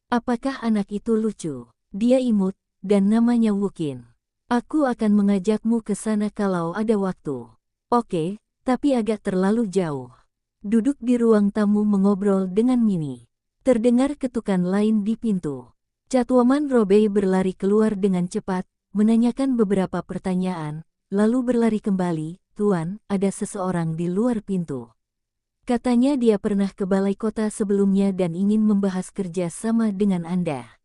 Apakah anak itu lucu? Dia imut, dan namanya Wukin. Aku akan mengajakmu ke sana kalau ada waktu. Oke, tapi agak terlalu jauh. Duduk di ruang tamu mengobrol dengan Minnie. Terdengar ketukan lain di pintu. Catwoman Robbie berlari keluar dengan cepat, menanyakan beberapa pertanyaan, lalu berlari kembali, Tuan, ada seseorang di luar pintu. Katanya dia pernah ke balai kota sebelumnya dan ingin membahas kerja sama dengan Anda.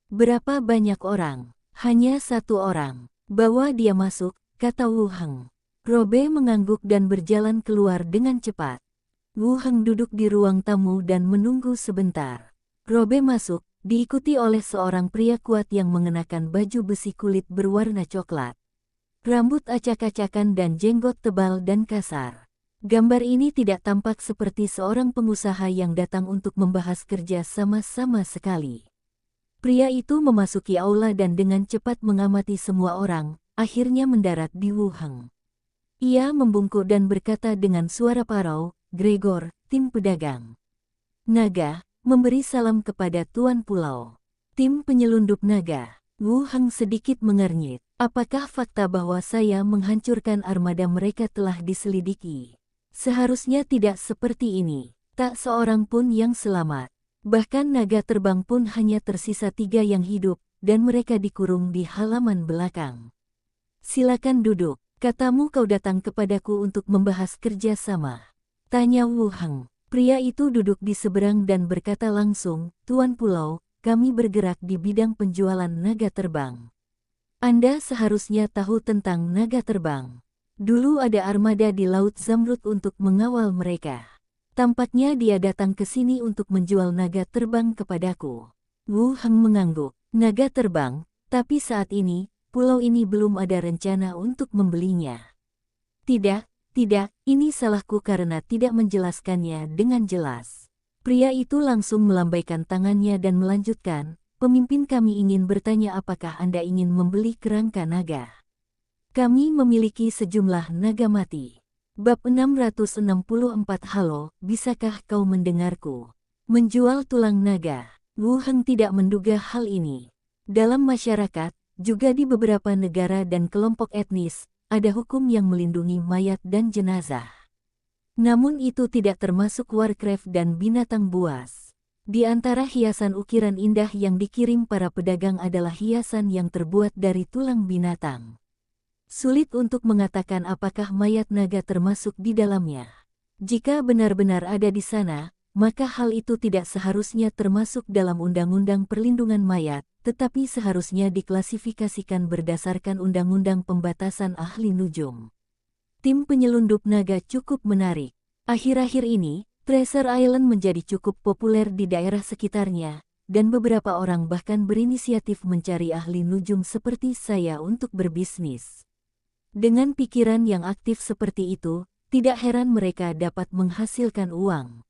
Berapa banyak orang? Hanya satu orang. Bawa dia masuk, kata Wu Heng. Robbie mengangguk dan berjalan keluar dengan cepat. Wu Heng duduk di ruang tamu dan menunggu sebentar. Robbie masuk, diikuti oleh seorang pria kuat yang mengenakan baju besi kulit berwarna coklat. Rambut acak-acakan dan jenggot tebal dan kasar. Gambar ini tidak tampak seperti seorang pengusaha yang datang untuk membahas kerja sama-sama sekali. Pria itu memasuki aula dan dengan cepat mengamati semua orang, akhirnya mendarat di Wu Heng. Ia membungkuk dan berkata dengan suara parau, Gregor, tim pedagang naga, memberi salam kepada Tuan Pulau. Tim penyelundup naga. Wu Heng sedikit mengernyit. Apakah fakta bahwa saya menghancurkan armada mereka telah diselidiki? Seharusnya tidak seperti ini. Tak seorang pun yang selamat. Bahkan naga terbang pun hanya tersisa 3 yang hidup, dan mereka dikurung di halaman belakang. Silakan duduk. Katamu kau datang kepadaku untuk membahas kerja sama. Tanya Wu Heng. Pria itu duduk di seberang dan berkata langsung, Tuan Pulau, kami bergerak di bidang penjualan naga terbang. Anda seharusnya tahu tentang naga terbang. Dulu ada armada di Laut Zamrud untuk mengawal mereka. Tampaknya dia datang ke sini untuk menjual naga terbang kepadaku. Wu Heng mengangguk. Naga terbang, tapi saat ini, pulau ini belum ada rencana untuk membelinya. Tidak, ini salahku karena tidak menjelaskannya dengan jelas. Pria itu langsung melambaikan tangannya dan melanjutkan, pemimpin kami ingin bertanya apakah Anda ingin membeli kerangka naga. Kami memiliki sejumlah naga mati. Bab 664 Halo, bisakah kau mendengarku? Menjual tulang naga. Wu Heng tidak menduga hal ini. Dalam masyarakat, juga di beberapa negara dan kelompok etnis, ada hukum yang melindungi mayat dan jenazah. Namun itu tidak termasuk Warcraft dan binatang buas. Di antara hiasan ukiran indah yang dikirim para pedagang adalah hiasan yang terbuat dari tulang binatang. Sulit untuk mengatakan apakah mayat naga termasuk di dalamnya. Jika benar-benar ada di sana, maka hal itu tidak seharusnya termasuk dalam Undang-Undang Perlindungan Mayat, tetapi seharusnya diklasifikasikan berdasarkan Undang-Undang Pembatasan Ahli Nujum. Tim penyelundup naga cukup menarik. Akhir-akhir ini, Treasure Island menjadi cukup populer di daerah sekitarnya, dan beberapa orang bahkan berinisiatif mencari ahli nujum seperti saya untuk berbisnis. Dengan pikiran yang aktif seperti itu, tidak heran mereka dapat menghasilkan uang.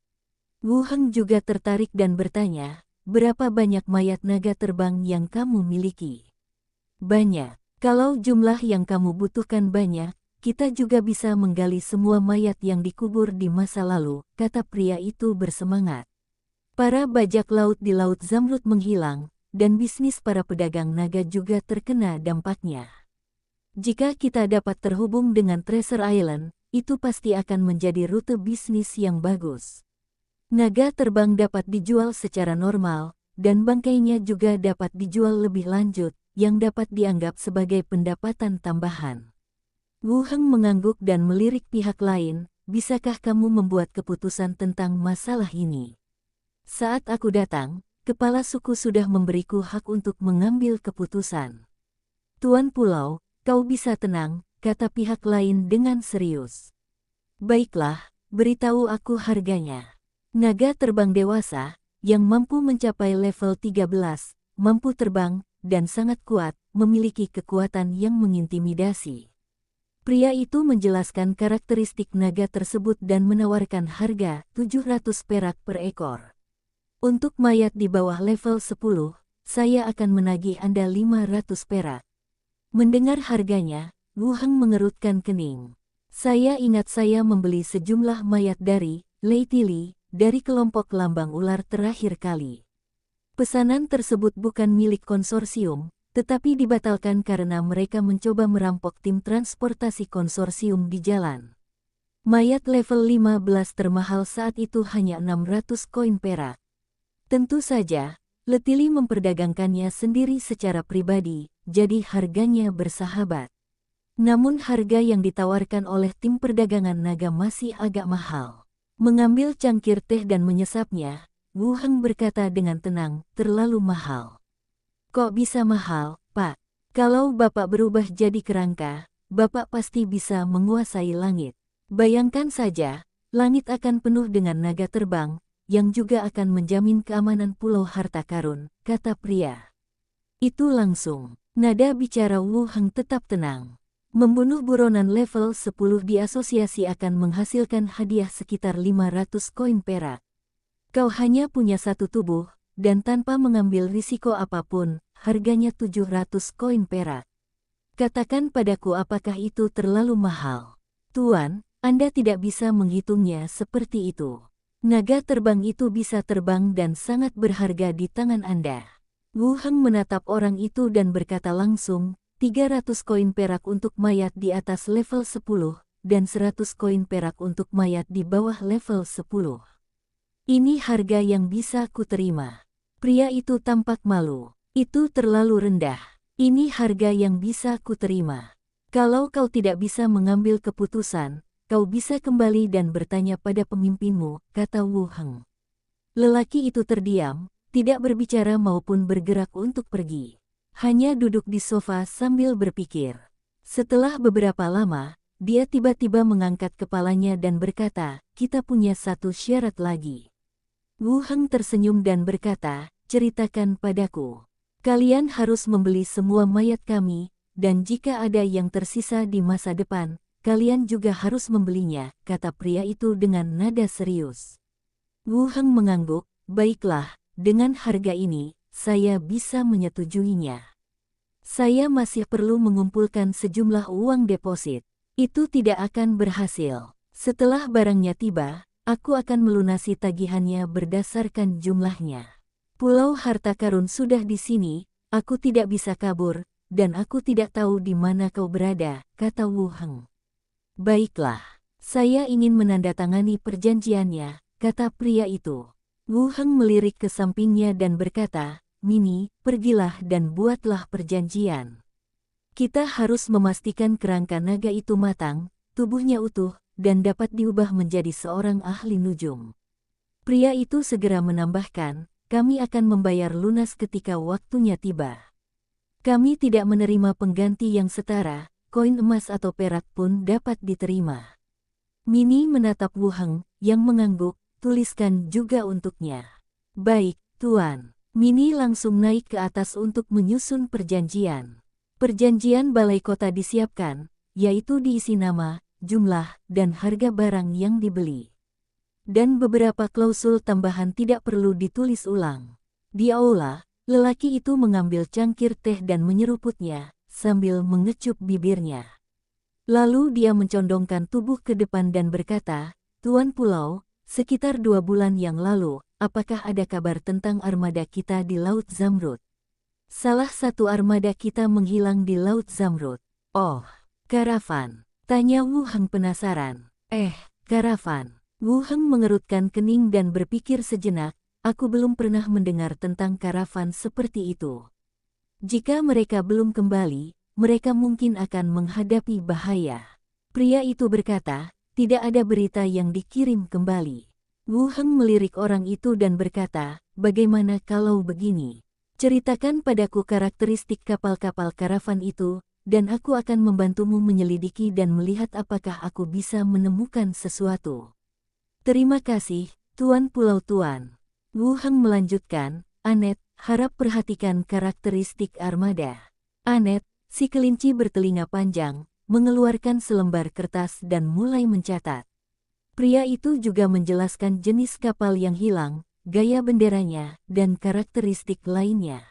Wu Heng juga tertarik dan bertanya, berapa banyak mayat naga terbang yang kamu miliki? Banyak. Kalau jumlah yang kamu butuhkan banyak, kita juga bisa menggali semua mayat yang dikubur di masa lalu, kata pria itu bersemangat. Para bajak laut di Laut Zamrud menghilang, dan bisnis para pedagang naga juga terkena dampaknya. Jika kita dapat terhubung dengan Treasure Island, itu pasti akan menjadi rute bisnis yang bagus. Naga terbang dapat dijual secara normal, dan bangkainya juga dapat dijual lebih lanjut, yang dapat dianggap sebagai pendapatan tambahan. Wu Heng mengangguk dan melirik pihak lain, bisakah kamu membuat keputusan tentang masalah ini? Saat aku datang, kepala suku sudah memberiku hak untuk mengambil keputusan. Tuan Pulau, kau bisa tenang, kata pihak lain dengan serius. Baiklah, beritahu aku harganya. Naga terbang dewasa, yang mampu mencapai level 13, mampu terbang, dan sangat kuat, memiliki kekuatan yang mengintimidasi. Pria itu menjelaskan karakteristik naga tersebut dan menawarkan harga 700 perak per ekor. Untuk mayat di bawah level 10, saya akan menagih Anda 500 perak. Mendengar harganya, Wu Heng mengerutkan kening. Saya ingat saya membeli sejumlah mayat dari Lei Tili, dari kelompok lambang ular terakhir kali. Pesanan tersebut bukan milik konsorsium, tetapi dibatalkan karena mereka mencoba merampok tim transportasi konsorsium di jalan. Mayat level 15 termahal saat itu hanya 600 koin perak. Tentu saja, Letili memperdagangkannya sendiri secara pribadi, jadi harganya bersahabat. Namun harga yang ditawarkan oleh tim perdagangan naga masih agak mahal. Mengambil cangkir teh dan menyesapnya, Wu Heng berkata dengan tenang, terlalu mahal. Kok bisa mahal, Pak? Kalau Bapak berubah jadi kerangka, Bapak pasti bisa menguasai langit. Bayangkan saja, langit akan penuh dengan naga terbang, yang juga akan menjamin keamanan Pulau Harta Karun, kata pria. Itu langsung. Nada bicara Wu Heng tetap tenang. Membunuh buronan level 10 di asosiasi akan menghasilkan hadiah sekitar 500 koin perak. Kau hanya punya satu tubuh, dan tanpa mengambil risiko apapun, harganya 700 koin perak. Katakan padaku apakah itu terlalu mahal? Tuan, Anda tidak bisa menghitungnya seperti itu. Naga terbang itu bisa terbang dan sangat berharga di tangan Anda. Wu Heng menatap orang itu dan berkata langsung, 300 koin perak untuk mayat di atas level 10, dan 100 koin perak untuk mayat di bawah level 10. Ini harga yang bisa kuterima. Pria itu tampak malu. Itu terlalu rendah. Ini harga yang bisa kuterima. Kalau kau tidak bisa mengambil keputusan, kau bisa kembali dan bertanya pada pemimpinmu, kata Wu Heng. Lelaki itu terdiam, tidak berbicara maupun bergerak untuk pergi. Hanya duduk di sofa sambil berpikir. Setelah beberapa lama, dia tiba-tiba mengangkat kepalanya dan berkata, kita punya satu syarat lagi. Wu Heng tersenyum dan berkata, ceritakan padaku. Kalian harus membeli semua mayat kami, dan jika ada yang tersisa di masa depan, kalian juga harus membelinya, kata pria itu dengan nada serius. Wu Heng mengangguk, baiklah, dengan harga ini, saya bisa menyetujuinya. Saya masih perlu mengumpulkan sejumlah uang deposit. Itu tidak akan berhasil. Setelah barangnya tiba, aku akan melunasi tagihannya berdasarkan jumlahnya. Pulau Harta Karun sudah di sini, aku tidak bisa kabur, dan aku tidak tahu di mana kau berada, kata Wu Heng. Baiklah, saya ingin menandatangani perjanjiannya, kata pria itu. Wu Heng melirik ke sampingnya dan berkata, Mini, pergilah dan buatlah perjanjian. Kita harus memastikan kerangka naga itu matang, tubuhnya utuh, dan dapat diubah menjadi seorang ahli nujum. Pria itu segera menambahkan, kami akan membayar lunas ketika waktunya tiba. Kami tidak menerima pengganti yang setara, koin emas atau perak pun dapat diterima. Mini menatap Wu Heng, yang mengangguk, tuliskan juga untuknya. Baik, Tuan. Mini langsung naik ke atas untuk menyusun perjanjian. Perjanjian balai kota disiapkan, yaitu diisi nama, jumlah, dan harga barang yang dibeli. Dan beberapa klausul tambahan tidak perlu ditulis ulang. Di aula, lelaki itu mengambil cangkir teh dan menyeruputnya, sambil mengecup bibirnya. Lalu dia mencondongkan tubuh ke depan dan berkata, Tuan Pulau, sekitar 2 bulan yang lalu, apakah ada kabar tentang armada kita di Laut Zamrud? Salah satu armada kita menghilang di Laut Zamrud. Oh, karavan, tanya Wu Heng penasaran. Karavan. Wu Heng mengerutkan kening dan berpikir sejenak, aku belum pernah mendengar tentang karavan seperti itu. Jika mereka belum kembali, mereka mungkin akan menghadapi bahaya. Pria itu berkata, tidak ada berita yang dikirim kembali. Wu Heng melirik orang itu dan berkata, bagaimana kalau begini? Ceritakan padaku karakteristik kapal-kapal karavan itu, dan aku akan membantumu menyelidiki dan melihat apakah aku bisa menemukan sesuatu. Terima kasih, Tuan Pulau Tuan. Wu Heng melanjutkan, Anet, harap perhatikan karakteristik armada. Anet, si kelinci bertelinga panjang, mengeluarkan selembar kertas dan mulai mencatat. Pria itu juga menjelaskan jenis kapal yang hilang, gaya benderanya, dan karakteristik lainnya.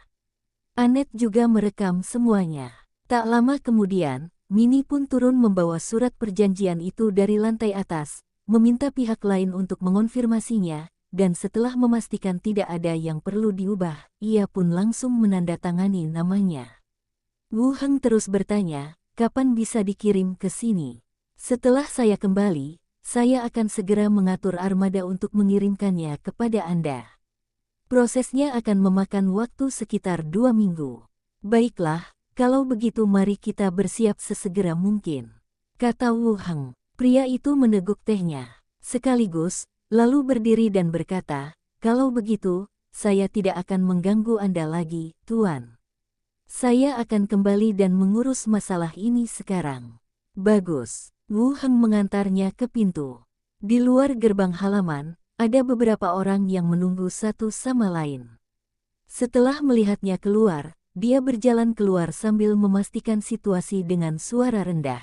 Anet juga merekam semuanya. Tak lama kemudian, Minnie pun turun membawa surat perjanjian itu dari lantai atas, meminta pihak lain untuk mengonfirmasinya, dan setelah memastikan tidak ada yang perlu diubah, ia pun langsung menandatangani namanya. Wu Heng terus bertanya, kapan bisa dikirim ke sini? Setelah saya kembali, saya akan segera mengatur armada untuk mengirimkannya kepada Anda. Prosesnya akan memakan waktu sekitar 2 minggu. Baiklah, kalau begitu mari kita bersiap sesegera mungkin, kata Wu Heng. Pria itu meneguk tehnya sekaligus, lalu berdiri dan berkata, kalau begitu, saya tidak akan mengganggu Anda lagi, Tuan. Saya akan kembali dan mengurus masalah ini sekarang. Bagus. Wu Heng mengantarnya ke pintu. Di luar gerbang halaman, ada beberapa orang yang menunggu satu sama lain. Setelah melihatnya keluar, dia berjalan keluar sambil memastikan situasi dengan suara rendah.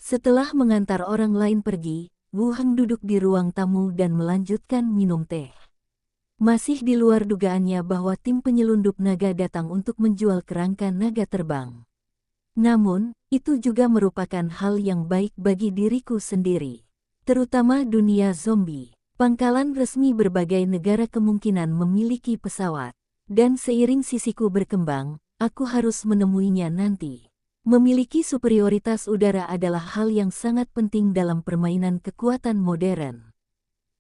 Setelah mengantar orang lain pergi, Wu Heng duduk di ruang tamu dan melanjutkan minum teh. Masih di luar dugaannya bahwa tim penyelundup naga datang untuk menjual kerangka naga terbang. Namun, itu juga merupakan hal yang baik bagi diriku sendiri. Terutama dunia zombie. Pangkalan resmi berbagai negara kemungkinan memiliki pesawat. Dan seiring sisiku berkembang, aku harus menemuinya nanti. Memiliki superioritas udara adalah hal yang sangat penting dalam permainan kekuatan modern.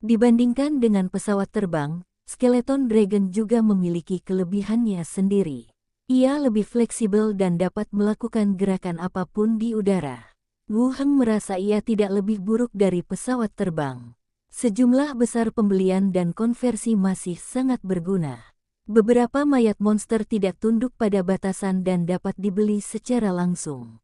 Dibandingkan dengan pesawat terbang, Skeleton Dragon juga memiliki kelebihannya sendiri. Ia lebih fleksibel dan dapat melakukan gerakan apapun di udara. Wu Heng merasa ia tidak lebih buruk dari pesawat terbang. Sejumlah besar pembelian dan konversi masih sangat berguna. Beberapa mayat monster tidak tunduk pada batasan dan dapat dibeli secara langsung.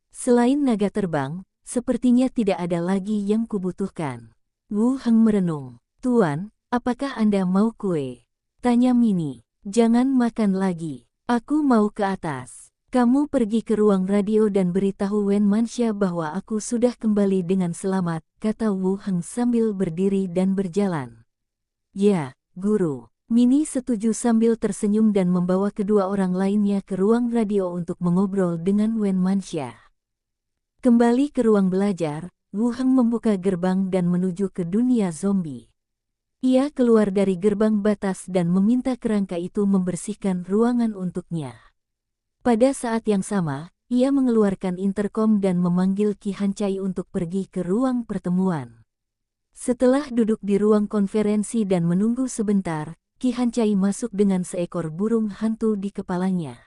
Selain naga terbang, sepertinya tidak ada lagi yang kubutuhkan. Wu Heng merenung. Tuan, apakah Anda mau kue? Tanya Minnie. Jangan makan lagi. Aku mau ke atas. Kamu pergi ke ruang radio dan beritahu Wen Manxia bahwa aku sudah kembali dengan selamat, kata Wu Heng sambil berdiri dan berjalan. Ya, Guru. Minnie setuju sambil tersenyum dan membawa kedua orang lainnya ke ruang radio untuk mengobrol dengan Wen Manxia. Kembali ke ruang belajar, Wu Heng membuka gerbang dan menuju ke dunia zombie. Ia keluar dari gerbang batas dan meminta kerangka itu membersihkan ruangan untuknya. Pada saat yang sama, ia mengeluarkan interkom dan memanggil Qi Hancai untuk pergi ke ruang pertemuan. Setelah duduk di ruang konferensi dan menunggu sebentar, Qi Hancai masuk dengan seekor burung hantu di kepalanya.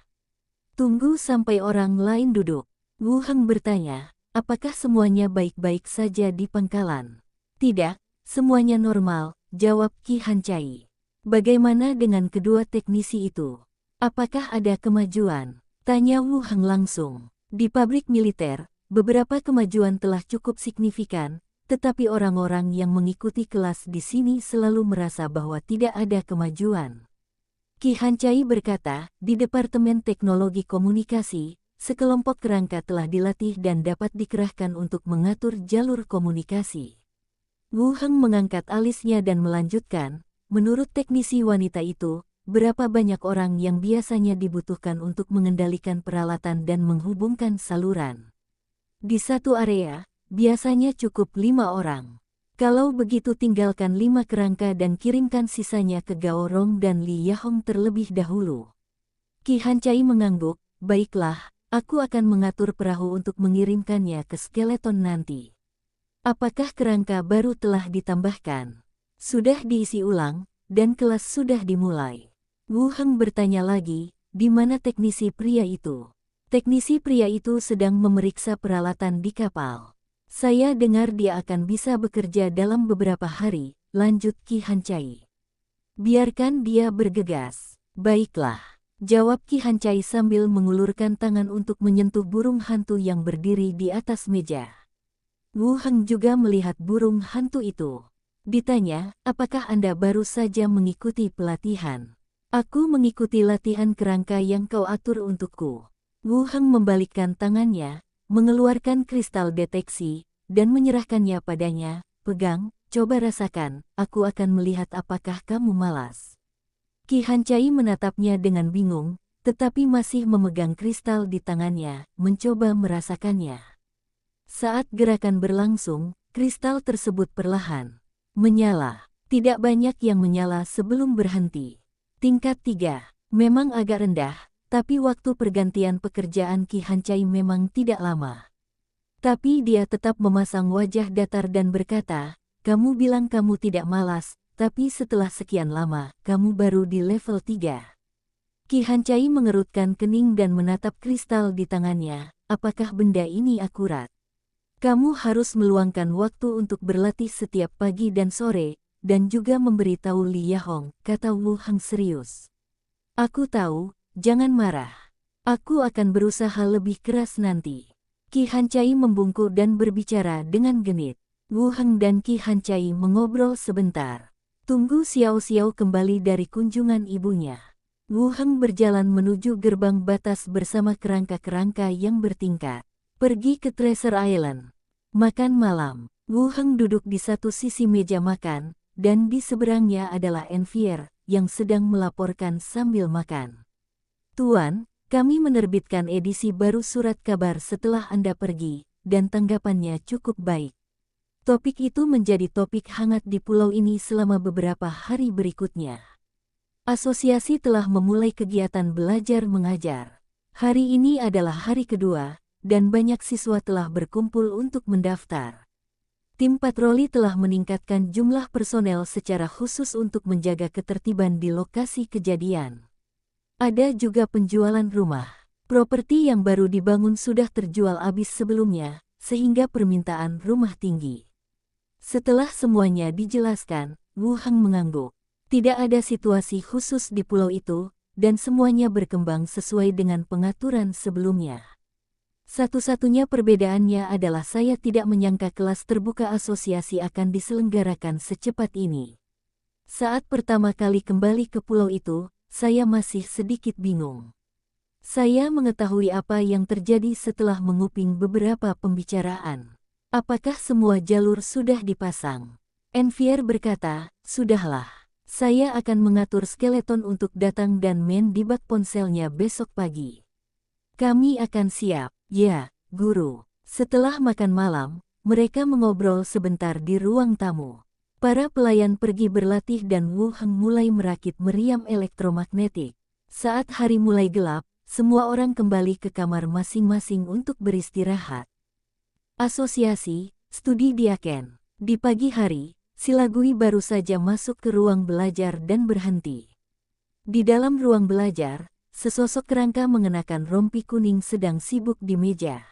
Tunggu sampai orang lain duduk. Wu Heng bertanya, apakah semuanya baik-baik saja di pangkalan? Tidak, semuanya normal, jawab Qi Hancai. Bagaimana dengan kedua teknisi itu? Apakah ada kemajuan? Tanya Wu Heng langsung. Di pabrik militer, beberapa kemajuan telah cukup signifikan, tetapi orang-orang yang mengikuti kelas di sini selalu merasa bahwa tidak ada kemajuan. Qi Hancai berkata, di Departemen Teknologi Komunikasi, sekelompok kerangka telah dilatih dan dapat dikerahkan untuk mengatur jalur komunikasi. Wu Heng mengangkat alisnya dan melanjutkan, menurut teknisi wanita itu, berapa banyak orang yang biasanya dibutuhkan untuk mengendalikan peralatan dan menghubungkan saluran. Di satu area, biasanya cukup 5 orang. Kalau begitu tinggalkan 5 kerangka dan kirimkan sisanya ke Gao Rong dan Li Yahong terlebih dahulu. Qi Hancai mengangguk, baiklah, aku akan mengatur perahu untuk mengirimkannya ke Skeleton nanti. Apakah kerangka baru telah ditambahkan? Sudah diisi ulang, dan kelas sudah dimulai. Wu Heng bertanya lagi, di mana teknisi pria itu? Teknisi pria itu sedang memeriksa peralatan di kapal. Saya dengar dia akan bisa bekerja dalam beberapa hari, lanjut Qi Hancai. Biarkan dia bergegas. Baiklah, jawab Qi Hancai sambil mengulurkan tangan untuk menyentuh burung hantu yang berdiri di atas meja. Wu Heng juga melihat burung hantu itu. Ditanya, apakah Anda baru saja mengikuti pelatihan? Aku mengikuti latihan kerangka yang kau atur untukku. Wu Heng membalikkan tangannya, mengeluarkan kristal deteksi, dan menyerahkannya padanya. Pegang, coba rasakan, aku akan melihat apakah kamu malas. Qi Hancai menatapnya dengan bingung, tetapi masih memegang kristal di tangannya, mencoba merasakannya. Saat gerakan berlangsung, kristal tersebut perlahan menyala. Tidak banyak yang menyala sebelum berhenti. Tingkat 3, memang agak rendah, tapi waktu pergantian pekerjaan Qi Hancai memang tidak lama. Tapi dia tetap memasang wajah datar dan berkata, kamu bilang kamu tidak malas, tapi setelah sekian lama, kamu baru di level 3. Qi Hancai mengerutkan kening dan menatap kristal di tangannya. Apakah benda ini akurat? Kamu harus meluangkan waktu untuk berlatih setiap pagi dan sore, dan juga memberitahu Li Yahong, kata Wu Heng serius. Aku tahu, jangan marah. Aku akan berusaha lebih keras nanti. Qi Hancai membungkuk dan berbicara dengan genit. Wu Heng dan Qi Hancai mengobrol sebentar. Tunggu Xiao Xiao kembali dari kunjungan ibunya. Wu Heng berjalan menuju gerbang batas bersama kerangka-kerangka yang bertingkat. Pergi ke Treasure Island. Makan malam. Wu Heng duduk di satu sisi meja makan, dan di seberangnya adalah Envier, yang sedang melaporkan sambil makan. Tuan, kami menerbitkan edisi baru surat kabar setelah Anda pergi, dan tanggapannya cukup baik. Topik itu menjadi topik hangat di pulau ini selama beberapa hari berikutnya. Asosiasi telah memulai kegiatan belajar mengajar. Hari ini adalah hari kedua, dan banyak siswa telah berkumpul untuk mendaftar. Tim patroli telah meningkatkan jumlah personel secara khusus untuk menjaga ketertiban di lokasi kejadian. Ada juga penjualan rumah. Properti yang baru dibangun sudah terjual habis sebelumnya, sehingga permintaan rumah tinggi. Setelah semuanya dijelaskan, Wu Heng mengangguk. Tidak ada situasi khusus di pulau itu, dan semuanya berkembang sesuai dengan pengaturan sebelumnya. Satu-satunya perbedaannya adalah saya tidak menyangka kelas terbuka asosiasi akan diselenggarakan secepat ini. Saat pertama kali kembali ke pulau itu, saya masih sedikit bingung. Saya mengetahui apa yang terjadi setelah menguping beberapa pembicaraan. Apakah semua jalur sudah dipasang? Envier berkata, sudahlah. Saya akan mengatur skeleton untuk datang dan main di bak ponselnya besok pagi. Kami akan siap, ya, guru. Setelah makan malam, mereka mengobrol sebentar di ruang tamu. Para pelayan pergi berlatih dan Wu Heng mulai merakit meriam elektromagnetik. Saat hari mulai gelap, semua orang kembali ke kamar masing-masing untuk beristirahat. Asosiasi, studi Diaken. Di pagi hari, Silagui baru saja masuk ke ruang belajar dan berhenti. Di dalam ruang belajar, sesosok kerangka mengenakan rompi kuning sedang sibuk di meja.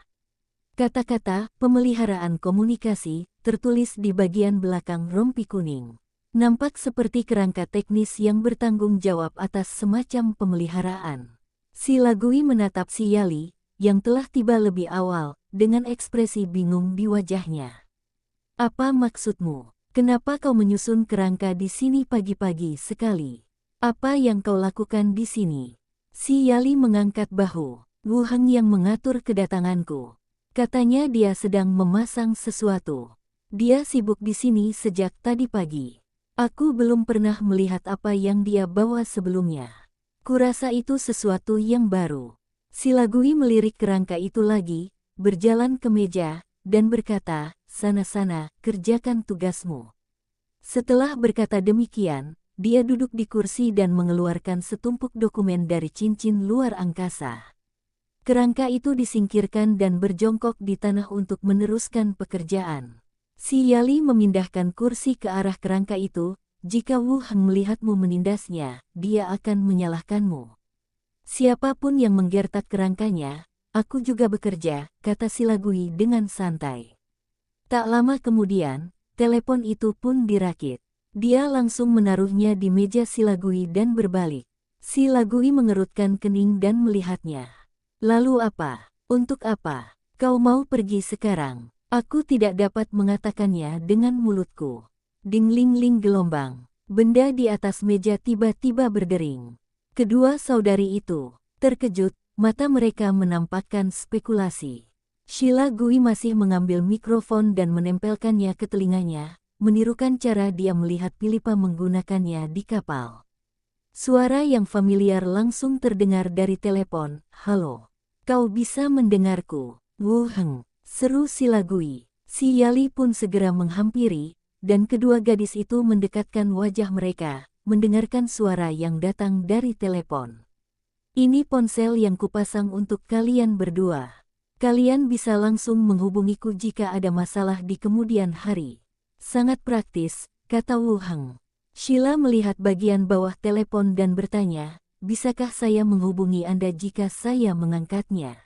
Kata-kata "pemeliharaan komunikasi" tertulis di bagian belakang rompi kuning. Nampak seperti kerangka teknis yang bertanggung jawab atas semacam pemeliharaan. Silagui menatap si Yali, yang telah tiba lebih awal, dengan ekspresi bingung di wajahnya. Apa maksudmu? Kenapa kau menyusun kerangka di sini pagi-pagi sekali? Apa yang kau lakukan di sini? Si Yali mengangkat bahu. Wu Heng yang mengatur kedatanganku. Katanya dia sedang memasang sesuatu. Dia sibuk di sini sejak tadi pagi. Aku belum pernah melihat apa yang dia bawa sebelumnya. Kurasa itu sesuatu yang baru. Silagui melirik kerangka itu lagi, berjalan ke meja, dan berkata, sana-sana, kerjakan tugasmu. Setelah berkata demikian, dia duduk di kursi dan mengeluarkan setumpuk dokumen dari cincin luar angkasa. Kerangka itu disingkirkan dan berjongkok di tanah untuk meneruskan pekerjaan. Si Yali memindahkan kursi ke arah kerangka itu. Jika Wu Heng melihatmu menindasnya, dia akan menyalahkanmu. Siapapun yang menggertak kerangkanya, aku juga bekerja, kata Silagui dengan santai. Tak lama kemudian, telepon itu pun dirakit. Dia langsung menaruhnya di meja Silagui dan berbalik. Silagui mengerutkan kening dan melihatnya. Lalu apa? Untuk apa? Kau mau pergi sekarang? Aku tidak dapat mengatakannya dengan mulutku. Ding-ling-ling gelombang. Benda di atas meja tiba-tiba berdering. Kedua saudari itu terkejut, mata mereka menampakkan spekulasi. Sheila Gui masih mengambil mikrofon dan menempelkannya ke telinganya, menirukan cara dia melihat Philippa menggunakannya di kapal. Suara yang familiar langsung terdengar dari telepon. "Halo, kau bisa mendengarku?" "Wu Heng," seru Sheila Gui. Si Yali pun segera menghampiri, dan kedua gadis itu mendekatkan wajah mereka, mendengarkan suara yang datang dari telepon. "Ini ponsel yang kupasang untuk kalian berdua. Kalian bisa langsung menghubungiku jika ada masalah di kemudian hari." "Sangat praktis," kata Wu Heng. Sheila melihat bagian bawah telepon dan bertanya, "Bisakah saya menghubungi Anda jika saya mengangkatnya?"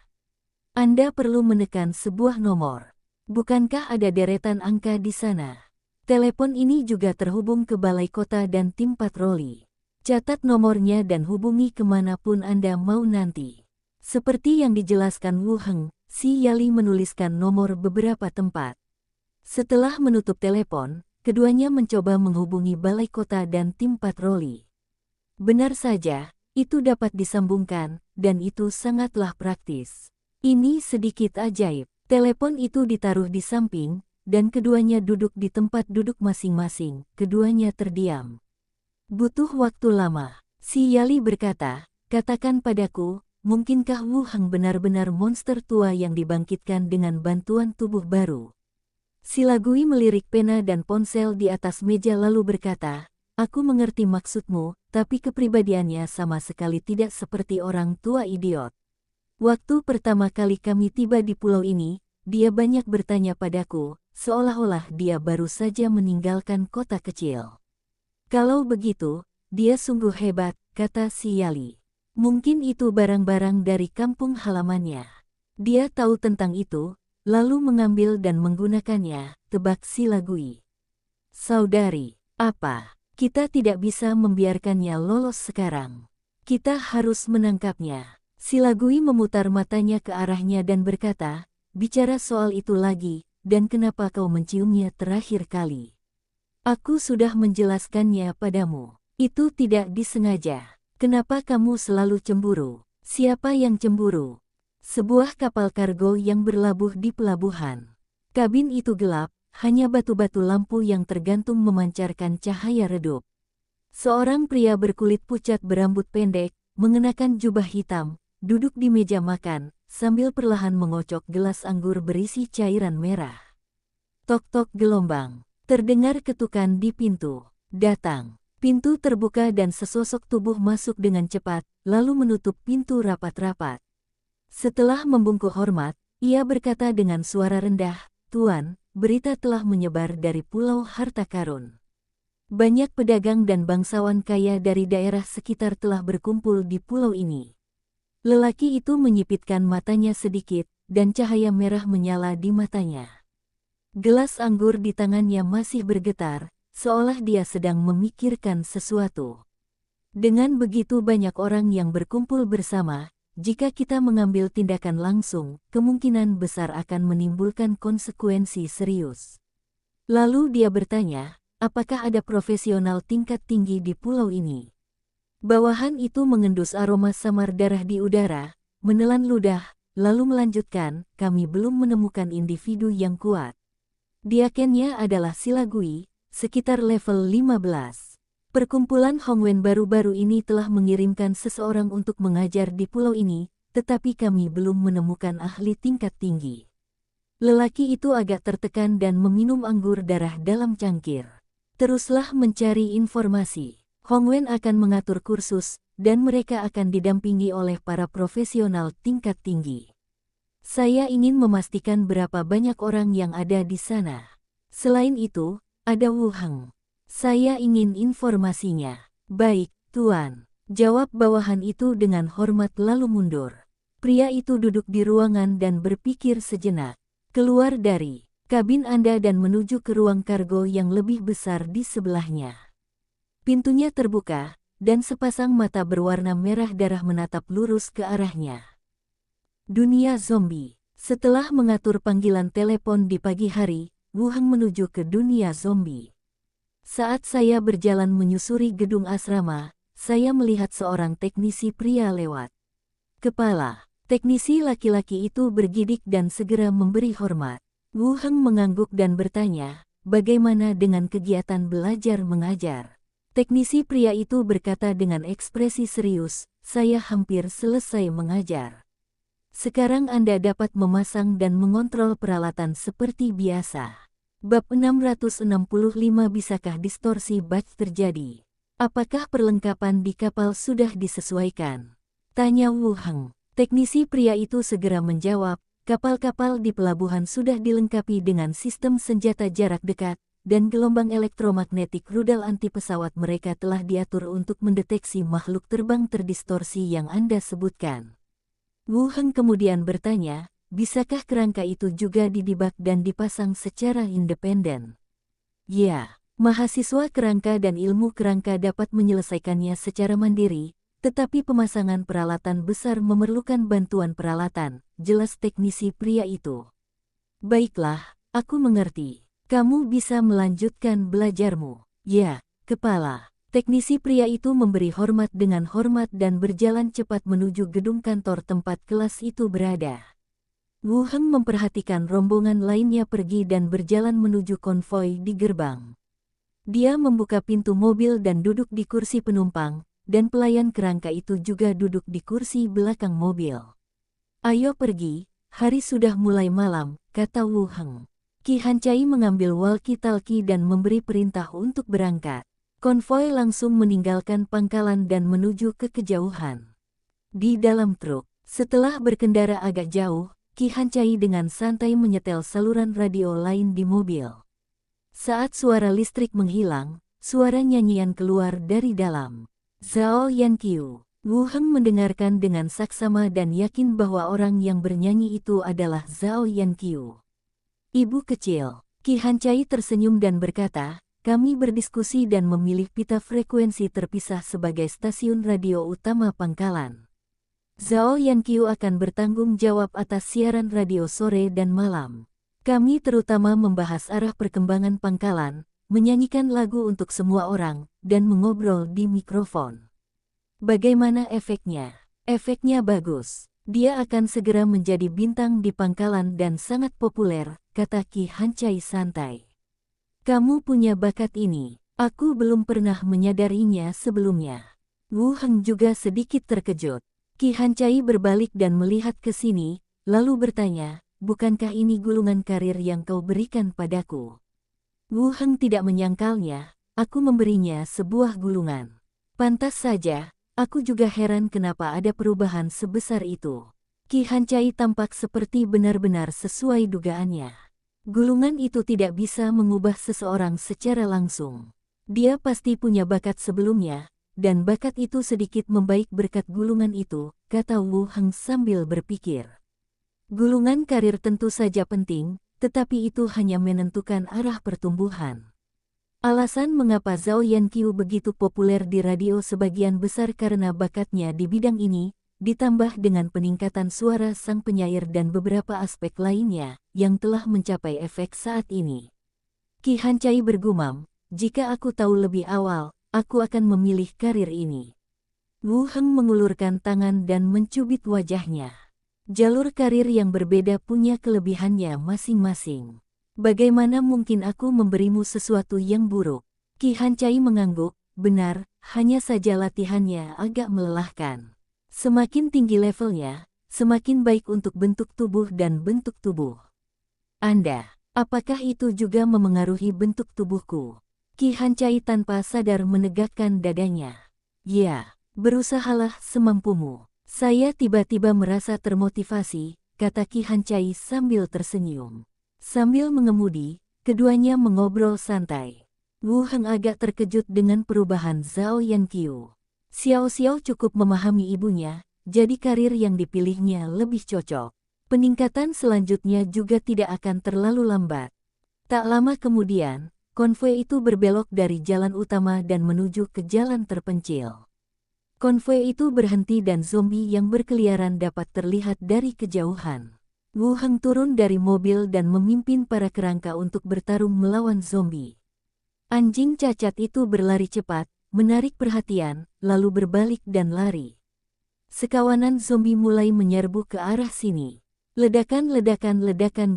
"Anda perlu menekan sebuah nomor. Bukankah ada deretan angka di sana? Telepon ini juga terhubung ke balai kota dan tim patroli. Catat nomornya dan hubungi kemanapun Anda mau nanti." Seperti yang dijelaskan Wu Heng, si Yali menuliskan nomor beberapa tempat. Setelah menutup telepon, keduanya mencoba menghubungi balai kota dan tim patroli. Benar saja, itu dapat disambungkan, dan itu sangatlah praktis. Ini sedikit ajaib. Telepon itu ditaruh di samping, dan keduanya duduk di tempat duduk masing-masing. Keduanya terdiam. "Butuh waktu lama," si Yali berkata. "Katakan padaku, mungkinkah Wu Heng benar-benar monster tua yang dibangkitkan dengan bantuan tubuh baru?" Sheila Gui melirik pena dan ponsel di atas meja lalu berkata, "Aku mengerti maksudmu, tapi kepribadiannya sama sekali tidak seperti orang tua idiot. Waktu pertama kali kami tiba di pulau ini, dia banyak bertanya padaku, seolah-olah dia baru saja meninggalkan kota kecil. Kalau begitu, dia sungguh hebat," kata si Yali. "Mungkin itu barang-barang dari kampung halamannya. Dia tahu tentang itu, lalu mengambil dan menggunakannya," tebak Sheila Gui. "Saudari, apa? Kita tidak bisa membiarkannya lolos sekarang. Kita harus menangkapnya." Sheila Gui memutar matanya ke arahnya dan berkata, "Bicara soal itu lagi, dan kenapa kau menciumnya terakhir kali? Aku sudah menjelaskannya padamu. Itu tidak disengaja. Kenapa kamu selalu cemburu?" "Siapa yang cemburu?" "Sebuah kapal kargo yang berlabuh di pelabuhan. Kabin itu gelap, hanya batu-batu lampu yang tergantung memancarkan cahaya redup. Seorang pria berkulit pucat berambut pendek, mengenakan jubah hitam, duduk di meja makan, sambil perlahan mengocok gelas anggur berisi cairan merah. Tok-tok gelombang. Terdengar ketukan di pintu. Datang. Pintu terbuka dan sesosok tubuh masuk dengan cepat, lalu menutup pintu rapat-rapat. Setelah membungkuk hormat, ia berkata dengan suara rendah, "Tuan, berita telah menyebar dari Pulau Harta Karun. Banyak pedagang dan bangsawan kaya dari daerah sekitar telah berkumpul di pulau ini." Lelaki itu menyipitkan matanya sedikit, dan cahaya merah menyala di matanya. Gelas anggur di tangannya masih bergetar, seolah dia sedang memikirkan sesuatu. "Dengan begitu banyak orang yang berkumpul bersama, jika kita mengambil tindakan langsung, kemungkinan besar akan menimbulkan konsekuensi serius." Lalu dia bertanya, "Apakah ada profesional tingkat tinggi di pulau ini?" Bawahan itu mengendus aroma samar darah di udara, menelan ludah, lalu melanjutkan, "Kami belum menemukan individu yang kuat. Diakennya adalah Sheila Gui, sekitar level 15. Perkumpulan Hongwen baru-baru ini telah mengirimkan seseorang untuk mengajar di pulau ini, tetapi kami belum menemukan ahli tingkat tinggi." Lelaki itu agak tertekan dan meminum anggur darah dalam cangkir. "Teruslah mencari informasi. Hongwen akan mengatur kursus, dan mereka akan didampingi oleh para profesional tingkat tinggi. Saya ingin memastikan berapa banyak orang yang ada di sana. Selain itu, ada Wu Heng. Saya ingin informasinya." "Baik, Tuan," jawab bawahan itu dengan hormat lalu mundur. Pria itu duduk di ruangan dan berpikir sejenak. "Keluar dari kabin Anda dan menuju ke ruang kargo yang lebih besar di sebelahnya." Pintunya terbuka, dan sepasang mata berwarna merah darah menatap lurus ke arahnya. Dunia zombie. Setelah mengatur panggilan telepon di pagi hari, Wu Heng menuju ke dunia zombie. Saat saya berjalan menyusuri gedung asrama, saya melihat seorang teknisi pria lewat. Kepala teknisi laki-laki itu bergidik dan segera memberi hormat. Wu Heng mengangguk dan bertanya, bagaimana dengan kegiatan belajar mengajar? Teknisi pria itu berkata dengan ekspresi serius, saya hampir selesai mengajar. Sekarang Anda dapat memasang dan mengontrol peralatan seperti biasa. Bab 665 Bisakah distorsi batch terjadi? Apakah perlengkapan di kapal sudah disesuaikan? Tanya Wu Heng. Teknisi pria itu segera menjawab, kapal-kapal di pelabuhan sudah dilengkapi dengan sistem senjata jarak dekat, dan gelombang elektromagnetik rudal anti pesawat mereka telah diatur untuk mendeteksi makhluk terbang terdistorsi yang Anda sebutkan. Wu Heng kemudian bertanya, bisakah kerangka itu juga didibak dan dipasang secara independen? Ya, mahasiswa kerangka dan ilmu kerangka dapat menyelesaikannya secara mandiri, tetapi pemasangan peralatan besar memerlukan bantuan peralatan, jelas teknisi pria itu. Baiklah, aku mengerti. Kamu bisa melanjutkan belajarmu. Ya, kepala. Teknisi pria itu memberi hormat dengan hormat dan berjalan cepat menuju gedung kantor tempat kelas itu berada. Wu Heng memperhatikan rombongan lainnya pergi dan berjalan menuju konvoi di gerbang. Dia membuka pintu mobil dan duduk di kursi penumpang, dan pelayan kerangka itu juga duduk di kursi belakang mobil. Ayo pergi, hari sudah mulai malam, kata Wu Heng. Qi Hancai mengambil walkie-talkie dan memberi perintah untuk berangkat. Konvoi langsung meninggalkan pangkalan dan menuju ke kejauhan. Di dalam truk, setelah berkendara agak jauh, Qi Hancai dengan santai menyetel saluran radio lain di mobil. Saat suara listrik menghilang, suara nyanyian keluar dari dalam. Zhao Yanqiu. Wu Heng mendengarkan dengan saksama dan yakin bahwa orang yang bernyanyi itu adalah Zhao Yanqiu. Ibu kecil. Qi Hancai tersenyum dan berkata, kami berdiskusi dan memilih pita frekuensi terpisah sebagai stasiun radio utama pangkalan. Zhao Yanqiu akan bertanggung jawab atas siaran radio sore dan malam. Kami terutama membahas arah perkembangan pangkalan, menyanyikan lagu untuk semua orang, dan mengobrol di mikrofon. Bagaimana efeknya? Efeknya bagus. Dia akan segera menjadi bintang di pangkalan dan sangat populer, kata Qi Hancai santai. Kamu punya bakat ini. Aku belum pernah menyadarinya sebelumnya. Wu Heng juga sedikit terkejut. Qi Hancai berbalik dan melihat ke sini, lalu bertanya, bukankah ini gulungan karir yang kau berikan padaku? Wu Heng tidak menyangkalnya, aku memberinya sebuah gulungan. Pantas saja, aku juga heran kenapa ada perubahan sebesar itu. Qi Hancai tampak seperti benar-benar sesuai dugaannya. Gulungan itu tidak bisa mengubah seseorang secara langsung. Dia pasti punya bakat sebelumnya, dan bakat itu sedikit membaik berkat gulungan itu, kata Wu Heng sambil berpikir. Gulungan karir tentu saja penting, tetapi itu hanya menentukan arah pertumbuhan. Alasan mengapa Zhao Yanqiu begitu populer di radio sebagian besar karena bakatnya di bidang ini, ditambah dengan peningkatan suara sang penyair dan beberapa aspek lainnya, yang telah mencapai efek saat ini. Qi Hancai bergumam, jika aku tahu lebih awal, aku akan memilih karir ini. Wu Heng mengulurkan tangan dan mencubit wajahnya. Jalur karir yang berbeda punya kelebihannya masing-masing. Bagaimana mungkin aku memberimu sesuatu yang buruk? Qi Hancai mengangguk, benar, hanya saja latihannya agak melelahkan. Semakin tinggi levelnya, semakin baik untuk bentuk tubuh dan bentuk tubuh. Anda, apakah itu juga memengaruhi bentuk tubuhku? Qi Hancai tanpa sadar menegakkan dadanya. Ya, berusahalah semampumu. Saya tiba-tiba merasa termotivasi, kata Qi Hancai sambil tersenyum. Sambil mengemudi, keduanya mengobrol santai. Wu Heng agak terkejut dengan perubahan Zhao Yanqiu. Xiao Xiao cukup memahami ibunya, jadi karir yang dipilihnya lebih cocok. Peningkatan selanjutnya juga tidak akan terlalu lambat. Tak lama kemudian, konvoi itu berbelok dari jalan utama dan menuju ke jalan terpencil. Konvoi itu berhenti dan zombie yang berkeliaran dapat terlihat dari kejauhan. Wu Heng turun dari mobil dan memimpin para kerangka untuk bertarung melawan zombie. Anjing cacat itu berlari cepat, menarik perhatian, lalu berbalik dan lari. Sekawanan zombie mulai menyerbu ke arah sini. Ledakan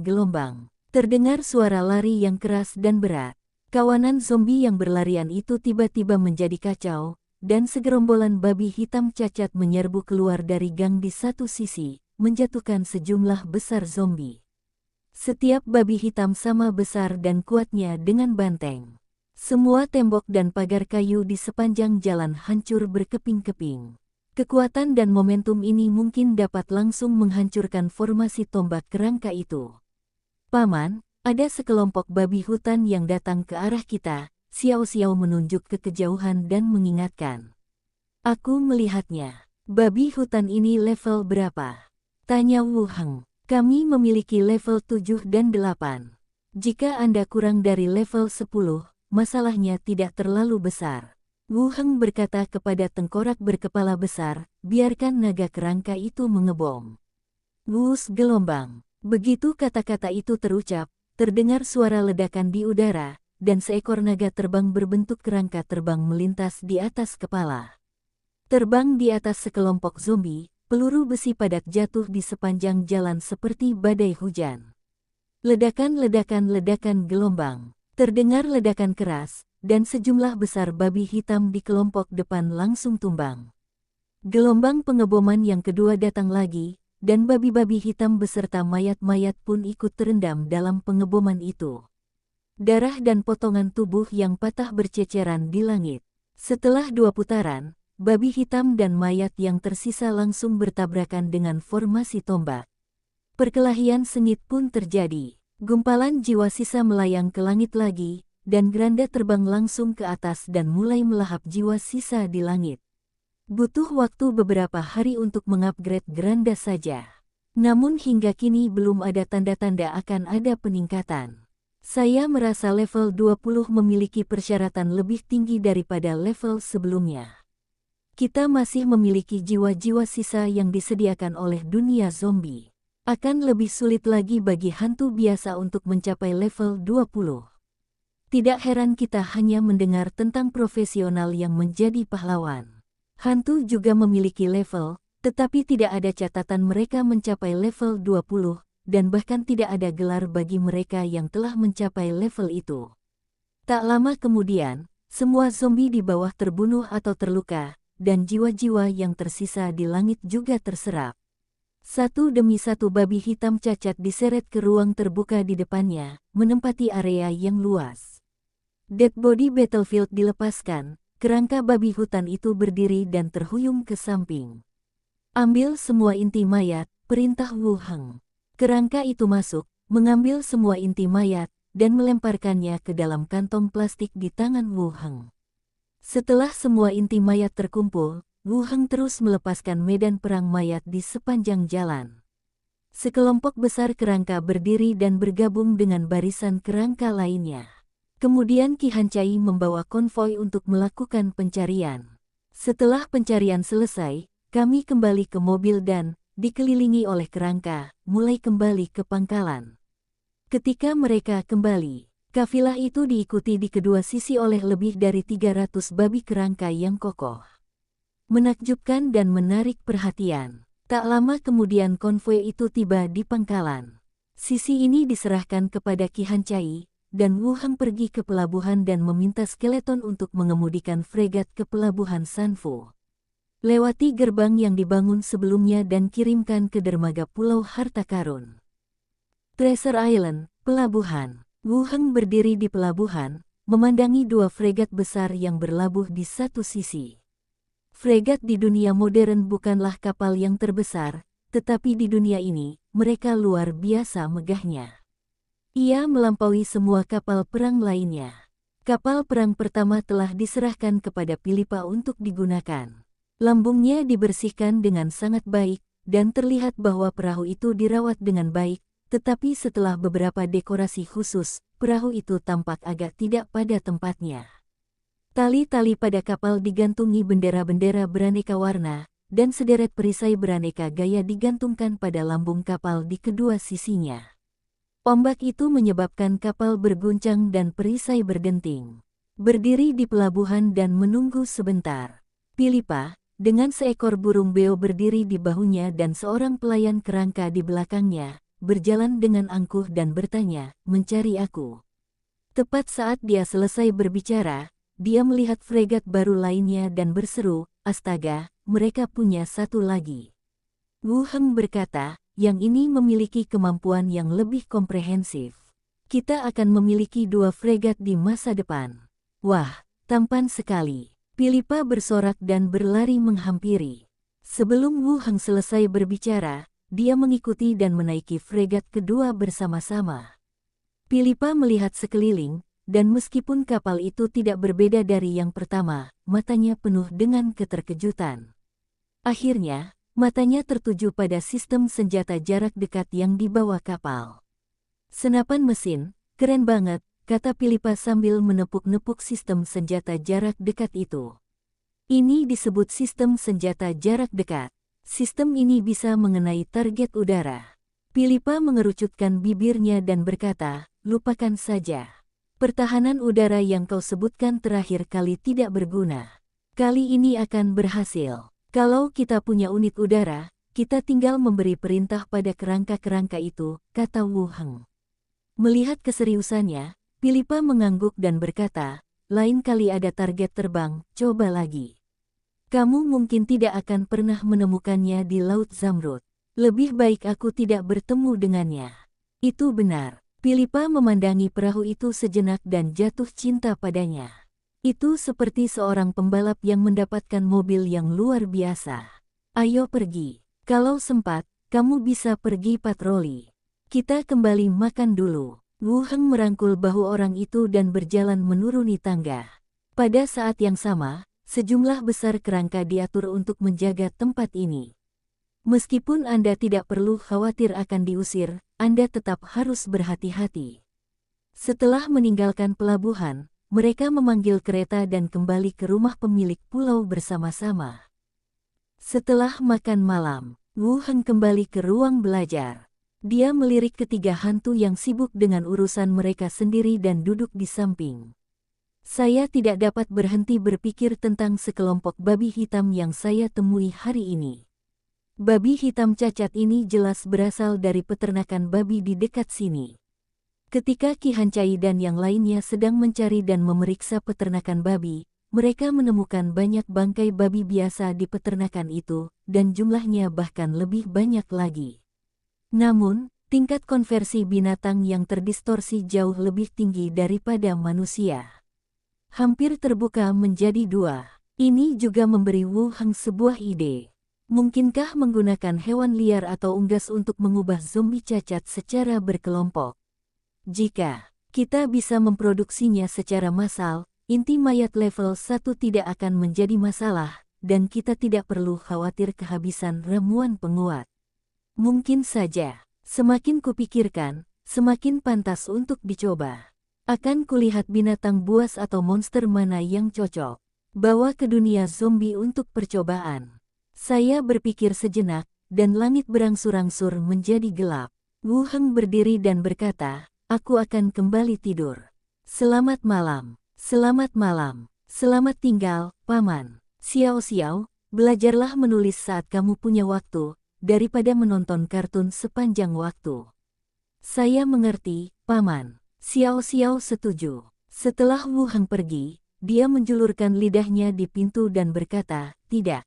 gelombang. Terdengar suara lari yang keras dan berat. Kawanan zombie yang berlarian itu tiba-tiba menjadi kacau, dan segerombolan babi hitam cacat menyerbu keluar dari gang di satu sisi, menjatuhkan sejumlah besar zombie. Setiap babi hitam sama besar dan kuatnya dengan banteng. Semua tembok dan pagar kayu di sepanjang jalan hancur berkeping-keping. Kekuatan dan momentum ini mungkin dapat langsung menghancurkan formasi tombak kerangka itu. Paman, ada sekelompok babi hutan yang datang ke arah kita, Xiao Xiao menunjuk ke kejauhan dan mengingatkan. Aku melihatnya. Babi hutan ini level berapa? Tanya Wu Heng. Kami memiliki level 7 dan 8. Jika Anda kurang dari level 10, masalahnya tidak terlalu besar. Wu Heng berkata kepada tengkorak berkepala besar, biarkan naga kerangka itu mengebom. Wus gelombang. Begitu kata-kata itu terucap, terdengar suara ledakan di udara, dan seekor naga terbang berbentuk kerangka terbang melintas di atas kepala. Terbang di atas sekelompok zombie, peluru besi padat jatuh di sepanjang jalan seperti badai hujan. Ledakan gelombang. Terdengar ledakan keras, dan sejumlah besar babi hitam di kelompok depan langsung tumbang. Gelombang pengeboman yang kedua datang lagi, dan babi-babi hitam beserta mayat-mayat pun ikut terendam dalam pengeboman itu. Darah dan potongan tubuh yang patah berceceran di langit. Setelah 2 putaran, babi hitam dan mayat yang tersisa langsung bertabrakan dengan formasi tombak. Perkelahian sengit pun terjadi. Gumpalan jiwa sisa melayang ke langit lagi, dan Granda terbang langsung ke atas dan mulai melahap jiwa sisa di langit. Butuh waktu beberapa hari untuk mengupgrade Granda saja. Namun hingga kini belum ada tanda-tanda akan ada peningkatan. Saya merasa level 20 memiliki persyaratan lebih tinggi daripada level sebelumnya. Kita masih memiliki jiwa-jiwa sisa yang disediakan oleh dunia zombie. Akan lebih sulit lagi bagi hantu biasa untuk mencapai level 20. Tidak heran kita hanya mendengar tentang profesional yang menjadi pahlawan. Hantu juga memiliki level, tetapi tidak ada catatan mereka mencapai level 20, dan bahkan tidak ada gelar bagi mereka yang telah mencapai level itu. Tak lama kemudian, semua zombie di bawah terbunuh atau terluka, dan jiwa-jiwa yang tersisa di langit juga terserap. Satu demi satu babi hitam cacat diseret ke ruang terbuka di depannya, menempati area yang luas. Dead Body Battlefield dilepaskan, kerangka babi hutan itu berdiri dan terhuyung ke samping. Ambil semua inti mayat, perintah Wu Heng. Kerangka itu masuk, mengambil semua inti mayat, dan melemparkannya ke dalam kantong plastik di tangan Wu Heng. Setelah semua inti mayat terkumpul, Wu Heng terus melepaskan medan perang mayat di sepanjang jalan. Sekelompok besar kerangka berdiri dan bergabung dengan barisan kerangka lainnya. Kemudian Qi Hancai membawa konvoi untuk melakukan pencarian. Setelah pencarian selesai, kami kembali ke mobil dan, dikelilingi oleh kerangka, mulai kembali ke pangkalan. Ketika mereka kembali, kafilah itu diikuti di kedua sisi oleh lebih dari 300 babi kerangka yang kokoh. Menakjubkan dan menarik perhatian. Tak lama kemudian konvoi itu tiba di pangkalan. Sisi ini diserahkan kepada Qi Hancai, dan Wu Heng pergi ke pelabuhan dan meminta skeleton untuk mengemudikan fregat ke pelabuhan Sanfu. Lewati gerbang yang dibangun sebelumnya dan kirimkan ke dermaga Pulau Harta Karun. Treasure Island, pelabuhan. Wu Heng berdiri di pelabuhan, memandangi 2 fregat besar yang berlabuh di satu sisi. Fregat di dunia modern bukanlah kapal yang terbesar, tetapi di dunia ini, mereka luar biasa megahnya. Ia melampaui semua kapal perang lainnya. Kapal perang pertama telah diserahkan kepada Philippa untuk digunakan. Lambungnya dibersihkan dengan sangat baik, dan terlihat bahwa perahu itu dirawat dengan baik, tetapi setelah beberapa dekorasi khusus, perahu itu tampak agak tidak pada tempatnya. Tali-tali pada kapal digantungi bendera-bendera beraneka warna, dan sederet perisai beraneka gaya digantungkan pada lambung kapal di kedua sisinya. Ombak itu menyebabkan kapal berguncang dan perisai berdenting. berdiri di pelabuhan dan menunggu sebentar. Pilipa, dengan seekor burung beo berdiri di bahunya dan seorang pelayan kerangka di belakangnya, berjalan dengan angkuh dan bertanya, "Mencari aku?" Tepat saat dia selesai berbicara, dia melihat fregat baru lainnya dan berseru, "Astaga, mereka punya satu lagi." Wu Heng berkata, "Yang ini memiliki kemampuan yang lebih komprehensif. Kita akan memiliki 2 fregat di masa depan." Wah, tampan sekali. Pilipa bersorak dan berlari menghampiri. Sebelum Wu Heng selesai berbicara, dia mengikuti dan menaiki fregat kedua bersama-sama. Pilipa melihat sekeliling, dan meskipun kapal itu tidak berbeda dari yang pertama, matanya penuh dengan keterkejutan. Akhirnya, matanya tertuju pada sistem senjata jarak dekat yang dibawa kapal. "Senapan mesin, keren banget," kata Pilipa sambil menepuk-nepuk sistem senjata jarak dekat itu. "Ini disebut sistem senjata jarak dekat. Sistem ini bisa mengenai target udara." Pilipa mengerucutkan bibirnya dan berkata, "Lupakan saja. Pertahanan udara yang kau sebutkan terakhir kali tidak berguna. Kali ini akan berhasil. Kalau kita punya unit udara, kita tinggal memberi perintah pada kerangka-kerangka itu," kata Wu Heng. Melihat keseriusannya, Pilipa mengangguk dan berkata, "Lain kali ada target terbang, coba lagi. Kamu mungkin tidak akan pernah menemukannya di Laut Zamrud. Lebih baik aku tidak bertemu dengannya." "Itu benar." Pilipa memandangi perahu itu sejenak dan jatuh cinta padanya. Itu seperti seorang pembalap yang mendapatkan mobil yang luar biasa. "Ayo pergi. Kalau sempat, kamu bisa pergi patroli. Kita kembali makan dulu." Wu Heng merangkul bahu orang itu dan berjalan menuruni tangga. Pada saat yang sama, sejumlah besar kerangka diatur untuk menjaga tempat ini. "Meskipun Anda tidak perlu khawatir akan diusir, Anda tetap harus berhati-hati." Setelah meninggalkan pelabuhan, mereka memanggil kereta dan kembali ke rumah pemilik pulau bersama-sama. Setelah makan malam, Wu Heng kembali ke ruang belajar. Dia melirik ketiga hantu yang sibuk dengan urusan mereka sendiri dan duduk di samping. "Saya tidak dapat berhenti berpikir tentang sekelompok babi hitam yang saya temui hari ini. Babi hitam cacat ini jelas berasal dari peternakan babi di dekat sini." Ketika Ki Hancai dan yang lainnya sedang mencari dan memeriksa peternakan babi, mereka menemukan banyak bangkai babi biasa di peternakan itu, dan jumlahnya bahkan lebih banyak lagi. Namun, tingkat konversi binatang yang terdistorsi jauh lebih tinggi daripada manusia. Hampir terbuka menjadi 2. Ini juga memberi Wu Heng sebuah ide. Mungkinkah menggunakan hewan liar atau unggas untuk mengubah zombie cacat secara berkelompok? Jika kita bisa memproduksinya secara massal, inti mayat level 1 tidak akan menjadi masalah, dan kita tidak perlu khawatir kehabisan ramuan penguat. Mungkin saja, semakin kupikirkan, semakin pantas untuk dicoba. Akan kulihat binatang buas atau monster mana yang cocok. Bawa ke dunia zombie untuk percobaan. Saya berpikir sejenak, dan langit berangsur-angsur menjadi gelap. Wu Heng berdiri dan berkata, "Aku akan kembali tidur. Selamat malam, selamat malam, selamat tinggal, Paman." "Xiao Xiao, belajarlah menulis saat kamu punya waktu, daripada menonton kartun sepanjang waktu." "Saya mengerti, Paman." Xiao Xiao setuju. Setelah Wu Heng pergi, dia menjulurkan lidahnya di pintu dan berkata, "Tidak.